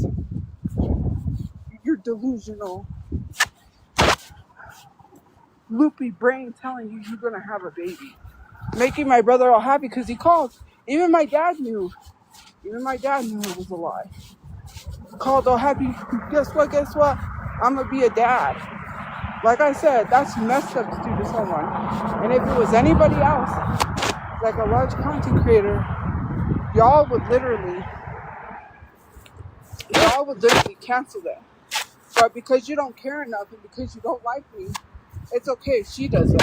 You're delusional. loopy brain telling you you're gonna have a baby, making my brother all happy because he called. Even my dad knew. Even my dad knew it was a lie. Called all happy. Guess what? Guess what? I'm gonna be a dad. Like I said, that's messed up to do to someone. And if it was anybody else, like a large content creator, y'all would literally cancel them. But because you don't care enough and because you don't like me, it's okay if she does it.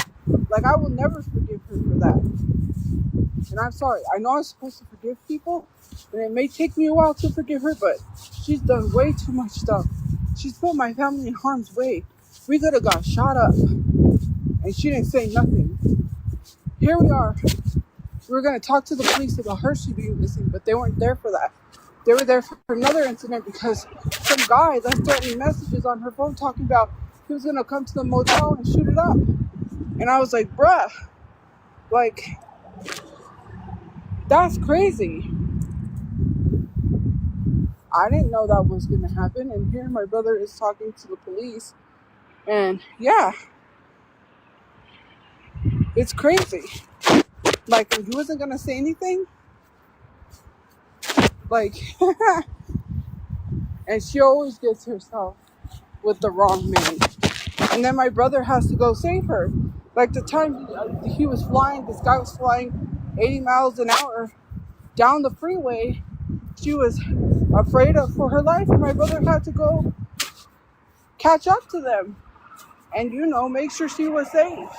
Like, I will never forgive her for that. And I'm sorry. I know I'm supposed to forgive people, and it may take me a while to forgive her, but she's done way too much stuff. She's put my family in harm's way. We could have got shot up, and she didn't say nothing. Here we are. We were going to talk to the police about her being missing, but they weren't there for that. They were there for another incident because some guy left threatening messages on her phone talking about he was going to come to the motel and shoot it up. And I was like, bruh, like, that's crazy. I didn't know that was going to happen. And here my brother is talking to the police. And yeah, it's crazy. Like, he wasn't going to say anything. Like, and she always gets herself with the wrong man. And then my brother has to go save her. Like, the time he was flying, this guy was flying 80 miles an hour down the freeway. She was afraid for her life, and my brother had to go catch up to them and, make sure she was safe.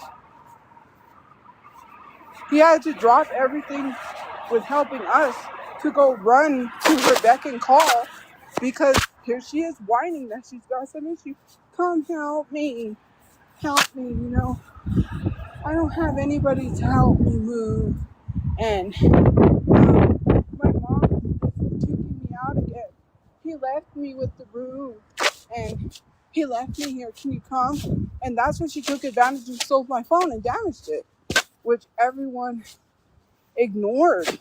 He had to drop everything with helping us to go run to Rebecca and call, because here she is whining that she's got some issue. Come help me. Help me, I don't have anybody to help me move. And my mom is kicking me out again. He left me with the room, and he left me here. Can you come? And that's when she took advantage and stole my phone and damaged it, which everyone ignored.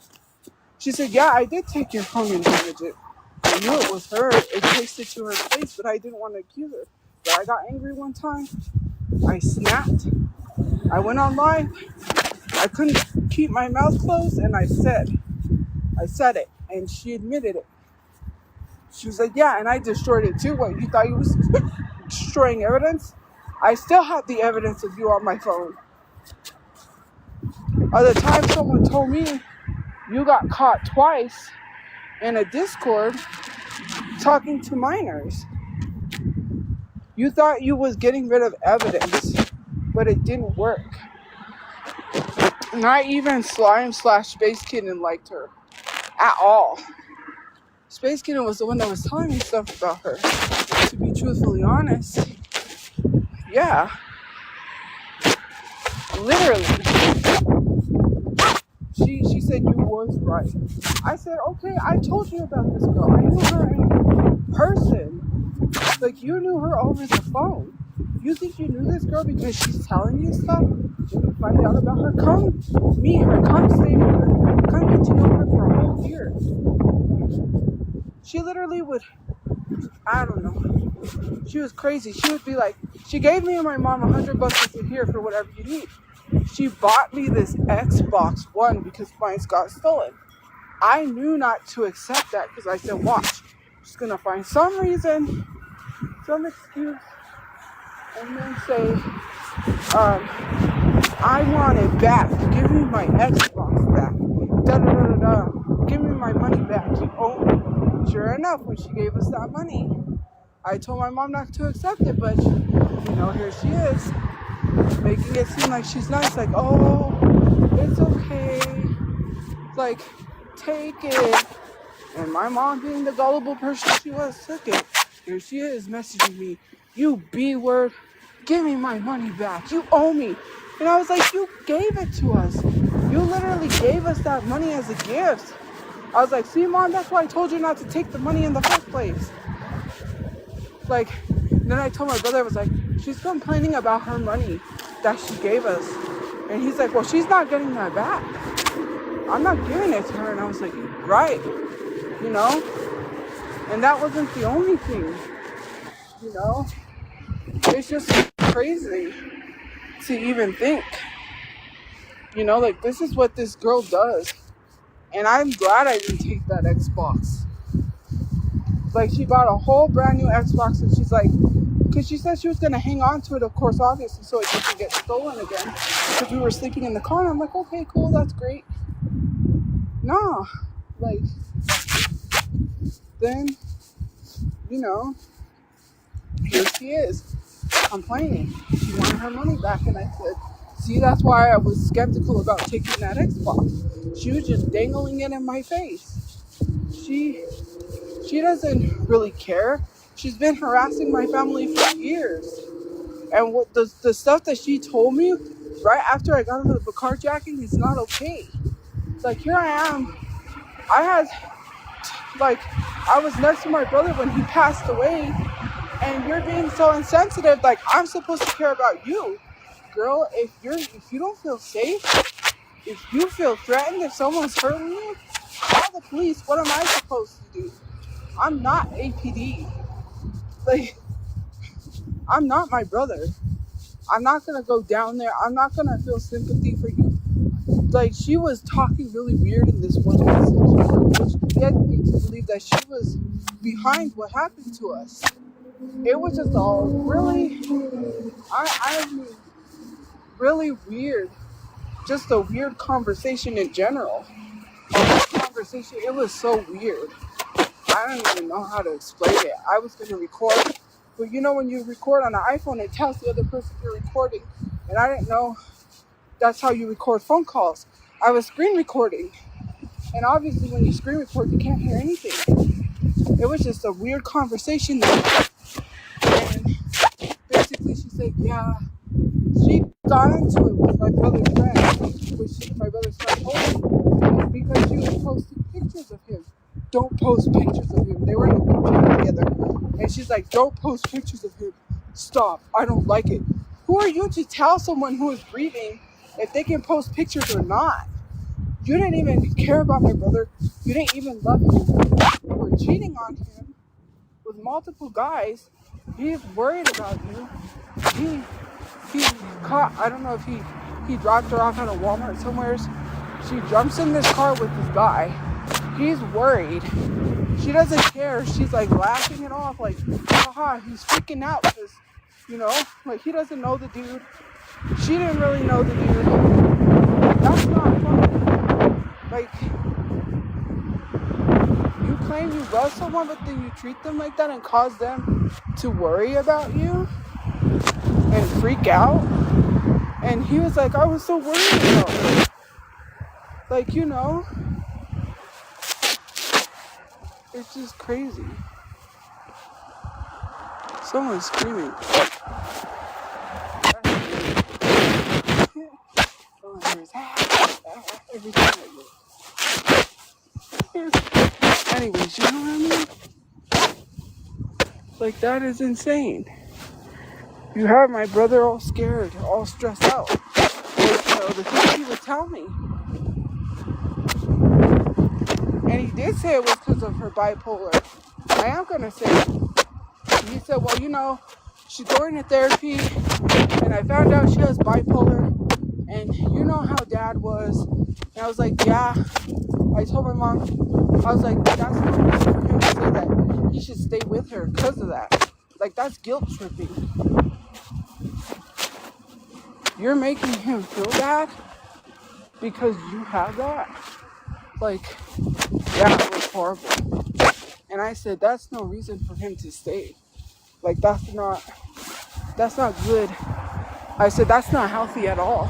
She said, yeah, I did take your phone and damage it. I knew it was her. It takes it to her place, but I didn't want to accuse her. But I got angry one time. I snapped. I went on live. I couldn't keep my mouth closed, and I said it, and she admitted it. She was like, yeah, and I destroyed it too. What, you thought you was destroying evidence? I still have the evidence of you on my phone. Other time, someone told me you got caught twice in a Discord talking to minors. You thought you was getting rid of evidence, but it didn't work. Not even Slime/Space Kitten liked her at all. Space Kitten was the one that was telling me stuff about her. To be truthfully honest, yeah, literally. She said you was right. I said, okay, I told you about this girl. I knew her in person. Like, you knew her over the phone. You think you knew this girl because she's telling you stuff? When you find out about her, come meet her, come stay with her, come get to know her for a whole year. She literally would, I don't know. She was crazy. She would be like, she gave me and my mom $100 to sit here for whatever you need. She bought me this Xbox One because mine got stolen. I knew not to accept that because I said, watch, I'm just going to find some reason, some excuse, and then say, I want it back. Give me my Xbox back. Da-da-da-da-da. Give me my money back. You owe me. Sure enough, when she gave us that money, I told my mom not to accept it, but, here she is, making it seem like she's nice, like, oh, it's okay, like, take it. And my mom, being the gullible person she was, took it. Here she is messaging me, you B-word, give me my money back, you owe me. And I was like, you gave it to us. You literally gave us that money as a gift. I was like, see, Mom, that's why I told you not to take the money in the first place. Like, then I told my brother, I was like, she's complaining about her money that she gave us. And he's like, well, she's not getting that back. I'm not giving it to her. And I was like, right, And that wasn't the only thing, It's just crazy. to even think, you know, like this is what this girl does. And I'm glad I didn't take that Xbox. Like, she bought a whole brand new Xbox, and she's like, because she said she was going to hang on to it, of course, obviously, so it doesn't get stolen again. Because we were sleeping in the car, and I'm like, okay, cool, that's great. Nah, like, then, you know, here she is, complaining. She wanted her money back, and I said, see, that's why I was skeptical about taking that Xbox. She was just dangling it in my face. She doesn't really care. She's been harassing my family for years. And what the stuff that she told me right after I got into the carjacking is not okay. Like, here I am. I was next to my brother when he passed away, and you're being so insensitive. Like, I'm supposed to care about you. Girl, if you don't feel safe, if you feel threatened, if someone's hurting you, call the police. What am I supposed to do? I'm not APD. Like, I'm not my brother. I'm not going to go down there. I'm not going to feel sympathy for you. Like, she was talking really weird in this one message, which led me to believe that she was behind what happened to us. It was just all really, I mean, really weird. Just a weird conversation in general. Conversation, it was so weird. I don't even know how to explain it. I was going to record, but you know when you record on an iPhone, it tells the other person you're recording. And I didn't know that's how you record phone calls. I was screen recording. And obviously when you screen record, you can't hear anything. It was just a weird conversation there. And basically she said, yeah, she got into it with my brother's friend, which my brother's friend told me, because she was posting pictures of him. Don't post pictures of him. They were in a group chat together. And she's like, don't post pictures of him. Stop. I don't like it. Who are you to tell someone who is grieving if they can post pictures or not? You didn't even care about my brother. You didn't even love him. You were cheating on him with multiple guys. He's worried about you. He caught, I don't know if he dropped her off at a Walmart somewhere. She jumps in this car with this guy. He's worried. She doesn't care. She's like laughing it off, like, haha, he's freaking out because, you know, like, he doesn't know the dude. She didn't really know the dude. That's not fun. Like, you claim you love someone, but then you treat them like that and cause them to worry about you and freak out. And he was like, I was so worried about her. Like, you know, it's just crazy. Someone's screaming. Everything like this. Anyways, you know what I mean? Like, that is insane. You have my brother all scared, all stressed out. Like, you know, the things he would tell me. And he did say it was because of her bipolar. I am going to say it. He said, well, you know, she's going to therapy, and I found out she has bipolar, and you know how dad was. And I was like, yeah. I told my mom, I was like, that's not reason for him to say that he should stay with her because of that. Like, that's guilt tripping. You're making him feel bad because you have that. Like, yeah, it was horrible. And I said, that's no reason for him to stay. Like, that's not good. I said, that's not healthy at all.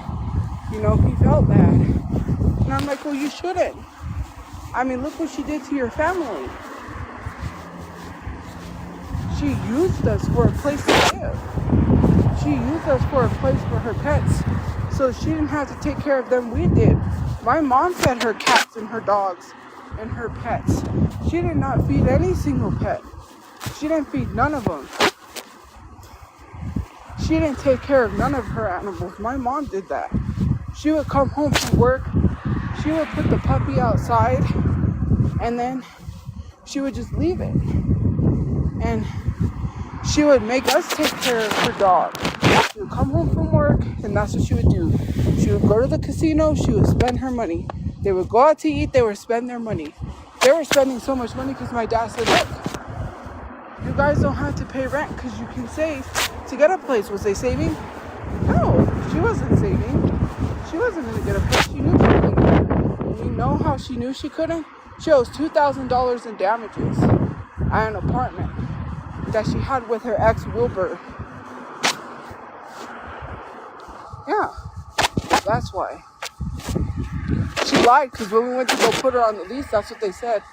You know, he felt bad. And I'm like, well, you shouldn't. I mean, look what she did to your family. She used us for a place to live. She used us for a place for her pets. So she didn't have to take care of them. We did. My mom fed her cats and her dogs and her pets. She did not feed any single pet. She didn't feed none of them. She didn't take care of none of her animals. My mom did that. She would come home from work. She would put the puppy outside, and then she would just leave it. And she would make us take care of her dog. She would come home from work, and that's what she would do. She would go to the casino, she would spend her money. They would go out to eat, they would spend their money. They were spending so much money because my dad said, look, you guys don't have to pay rent because you can save to get a place. Was they saving? No, she wasn't saving. She wasn't going to get a place. She knew she couldn't. And you know how she knew she couldn't? She owes $2,000 in damages at an apartment that she had with her ex, Wilbur. Yeah, that's why. She lied because when we went to go put her on the lease, that's what they said.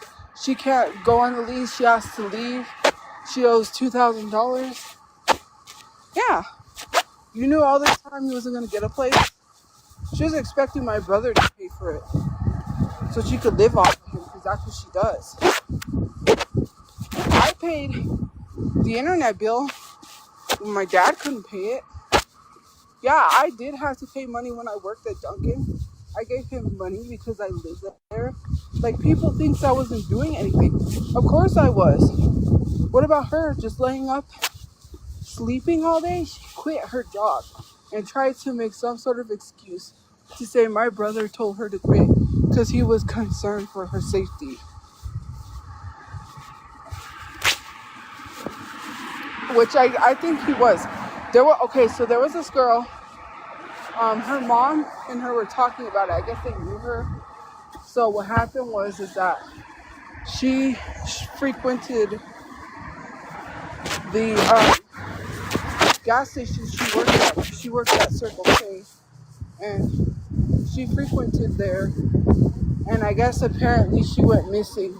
She can't go on the lease. She has to leave. She owes $2,000. Yeah. You knew all this time he wasn't going to get a place. She was expecting my brother to pay for it so she could live off of him because that's what she does. I paid the internet bill when my dad couldn't pay it. Yeah, I did have to pay money when I worked at Dunkin'. I gave him money because I lived there. Like, people think I wasn't doing anything. Of course I was. What about her just laying up, sleeping all day? She quit her job and tried to make some sort of excuse to say my brother told her to quit because he was concerned for her safety. Which I think he was. There was this girl, her mom and her were talking about it. I guess they knew her. So what happened was that she frequented the gas station she worked at. She worked at Circle K, and she frequented there. And I guess apparently she went missing,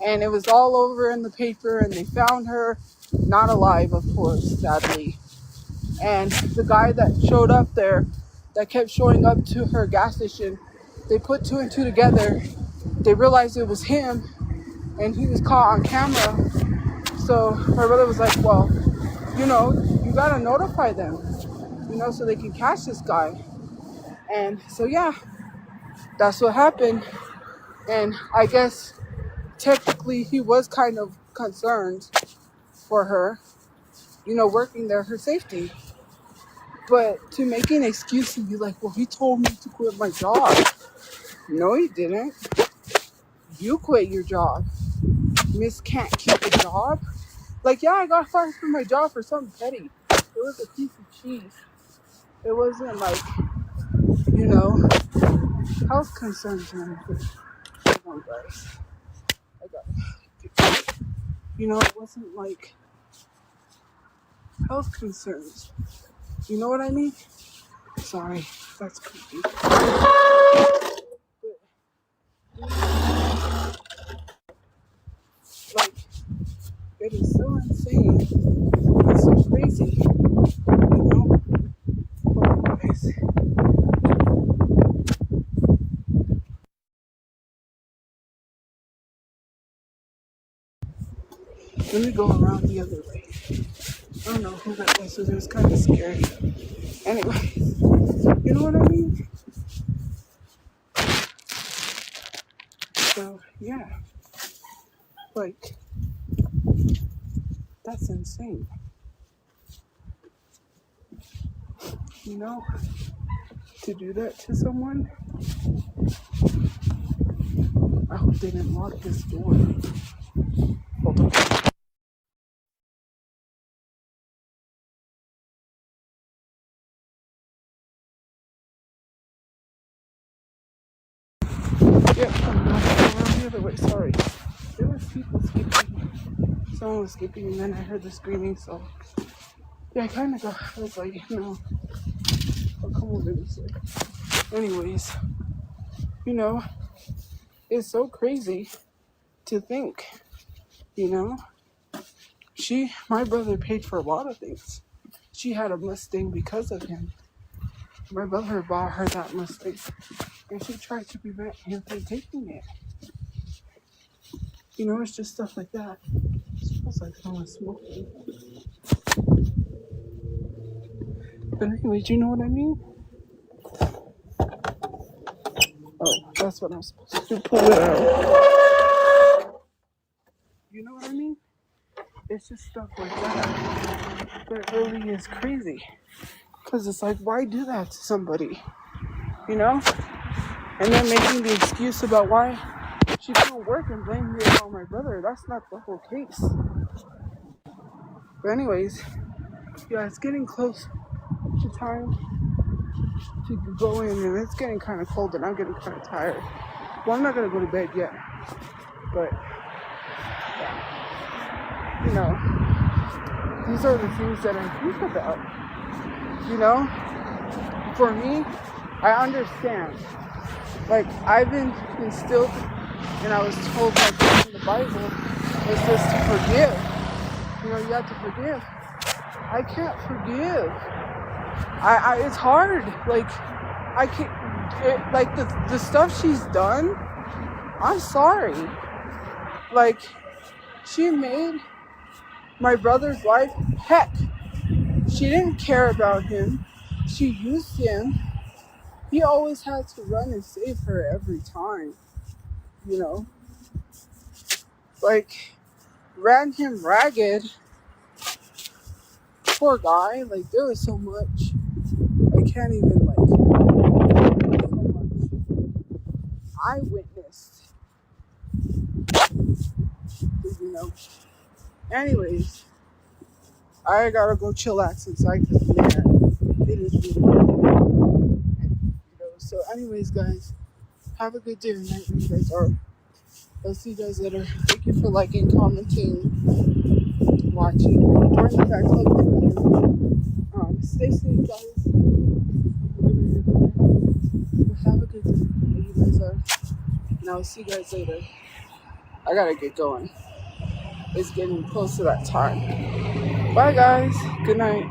and it was all over in the paper. And they found her, not alive, of course, sadly. And the guy that showed up there, that kept showing up to her gas station, they put two and two together. They realized it was him, and he was caught on camera. So my brother was like, well, you gotta notify them, so they can catch this guy. And so, yeah, that's what happened. And I guess technically he was kind of concerned for her, working there, her safety. But to make an excuse and be like, well, he told me to quit my job. No, he didn't. You quit your job. Miss can't keep a job. Like, yeah, I got fired from my job for something petty. It was a piece of cheese. It wasn't like, health concerns or anything. Come on, guys. It wasn't like health concerns. You know what I mean? Sorry, that's creepy. Like, it is so insane. It's so crazy. Guys. Let me go around the other way. I don't know who that was, so it was kind of scary. Anyway, you know what I mean? So, yeah. Like, that's insane. To do that to someone. I hope they didn't lock this door. Hold on. Yep, I'm not around the other way. Sorry. There was people skipping. Someone was skipping, and then I heard the screaming, so yeah, I kind of I was like, I'll come over this way. Anyways, it's so crazy to think, my brother paid for a lot of things. She had a Mustang because of him. My brother bought her that Mustang, and she tried to prevent him from taking it. It's just stuff like that. It smells like someone's smoking. But anyways, you know what I mean? Oh, that's what I'm supposed to pull it out. You know what I mean? it's just stuff like that that really is crazy. Because it's like, why do that to somebody? You know? And then making the excuse about why she couldn't work and blaming me about my brother. That's not the whole case. But anyways, yeah, it's getting close to time to go in, and it's getting kind of cold, and I'm getting kind of tired. Well, I'm not going to go to bed yet. But, you know, these are the things that I think about. You know? For me, I understand. Like, I've been instilled, and I was told, like, in the Bible, it says to forgive. You know, you have to forgive. I can't forgive. It's hard. Like, I can't, like, the stuff she's done, I'm sorry. Like, she made my brother's life heck. She didn't care about him. She used him. He always had to run and save her every time, you know? Like, ran him ragged. Poor guy. Like, there was so much. I can't even, like, so much I witnessed, you know? Anyways, I gotta go chillax inside because, man, it is really cold. You know? So, anyways, guys, have a good day or night where you guys are. I'll see you guys later. Thank you for liking, commenting, watching. Join the Fact Club. Stay safe, guys. Have a good day where you guys are. And I'll see you guys later. I gotta get going. It's getting close to that time. Bye, guys. Good night.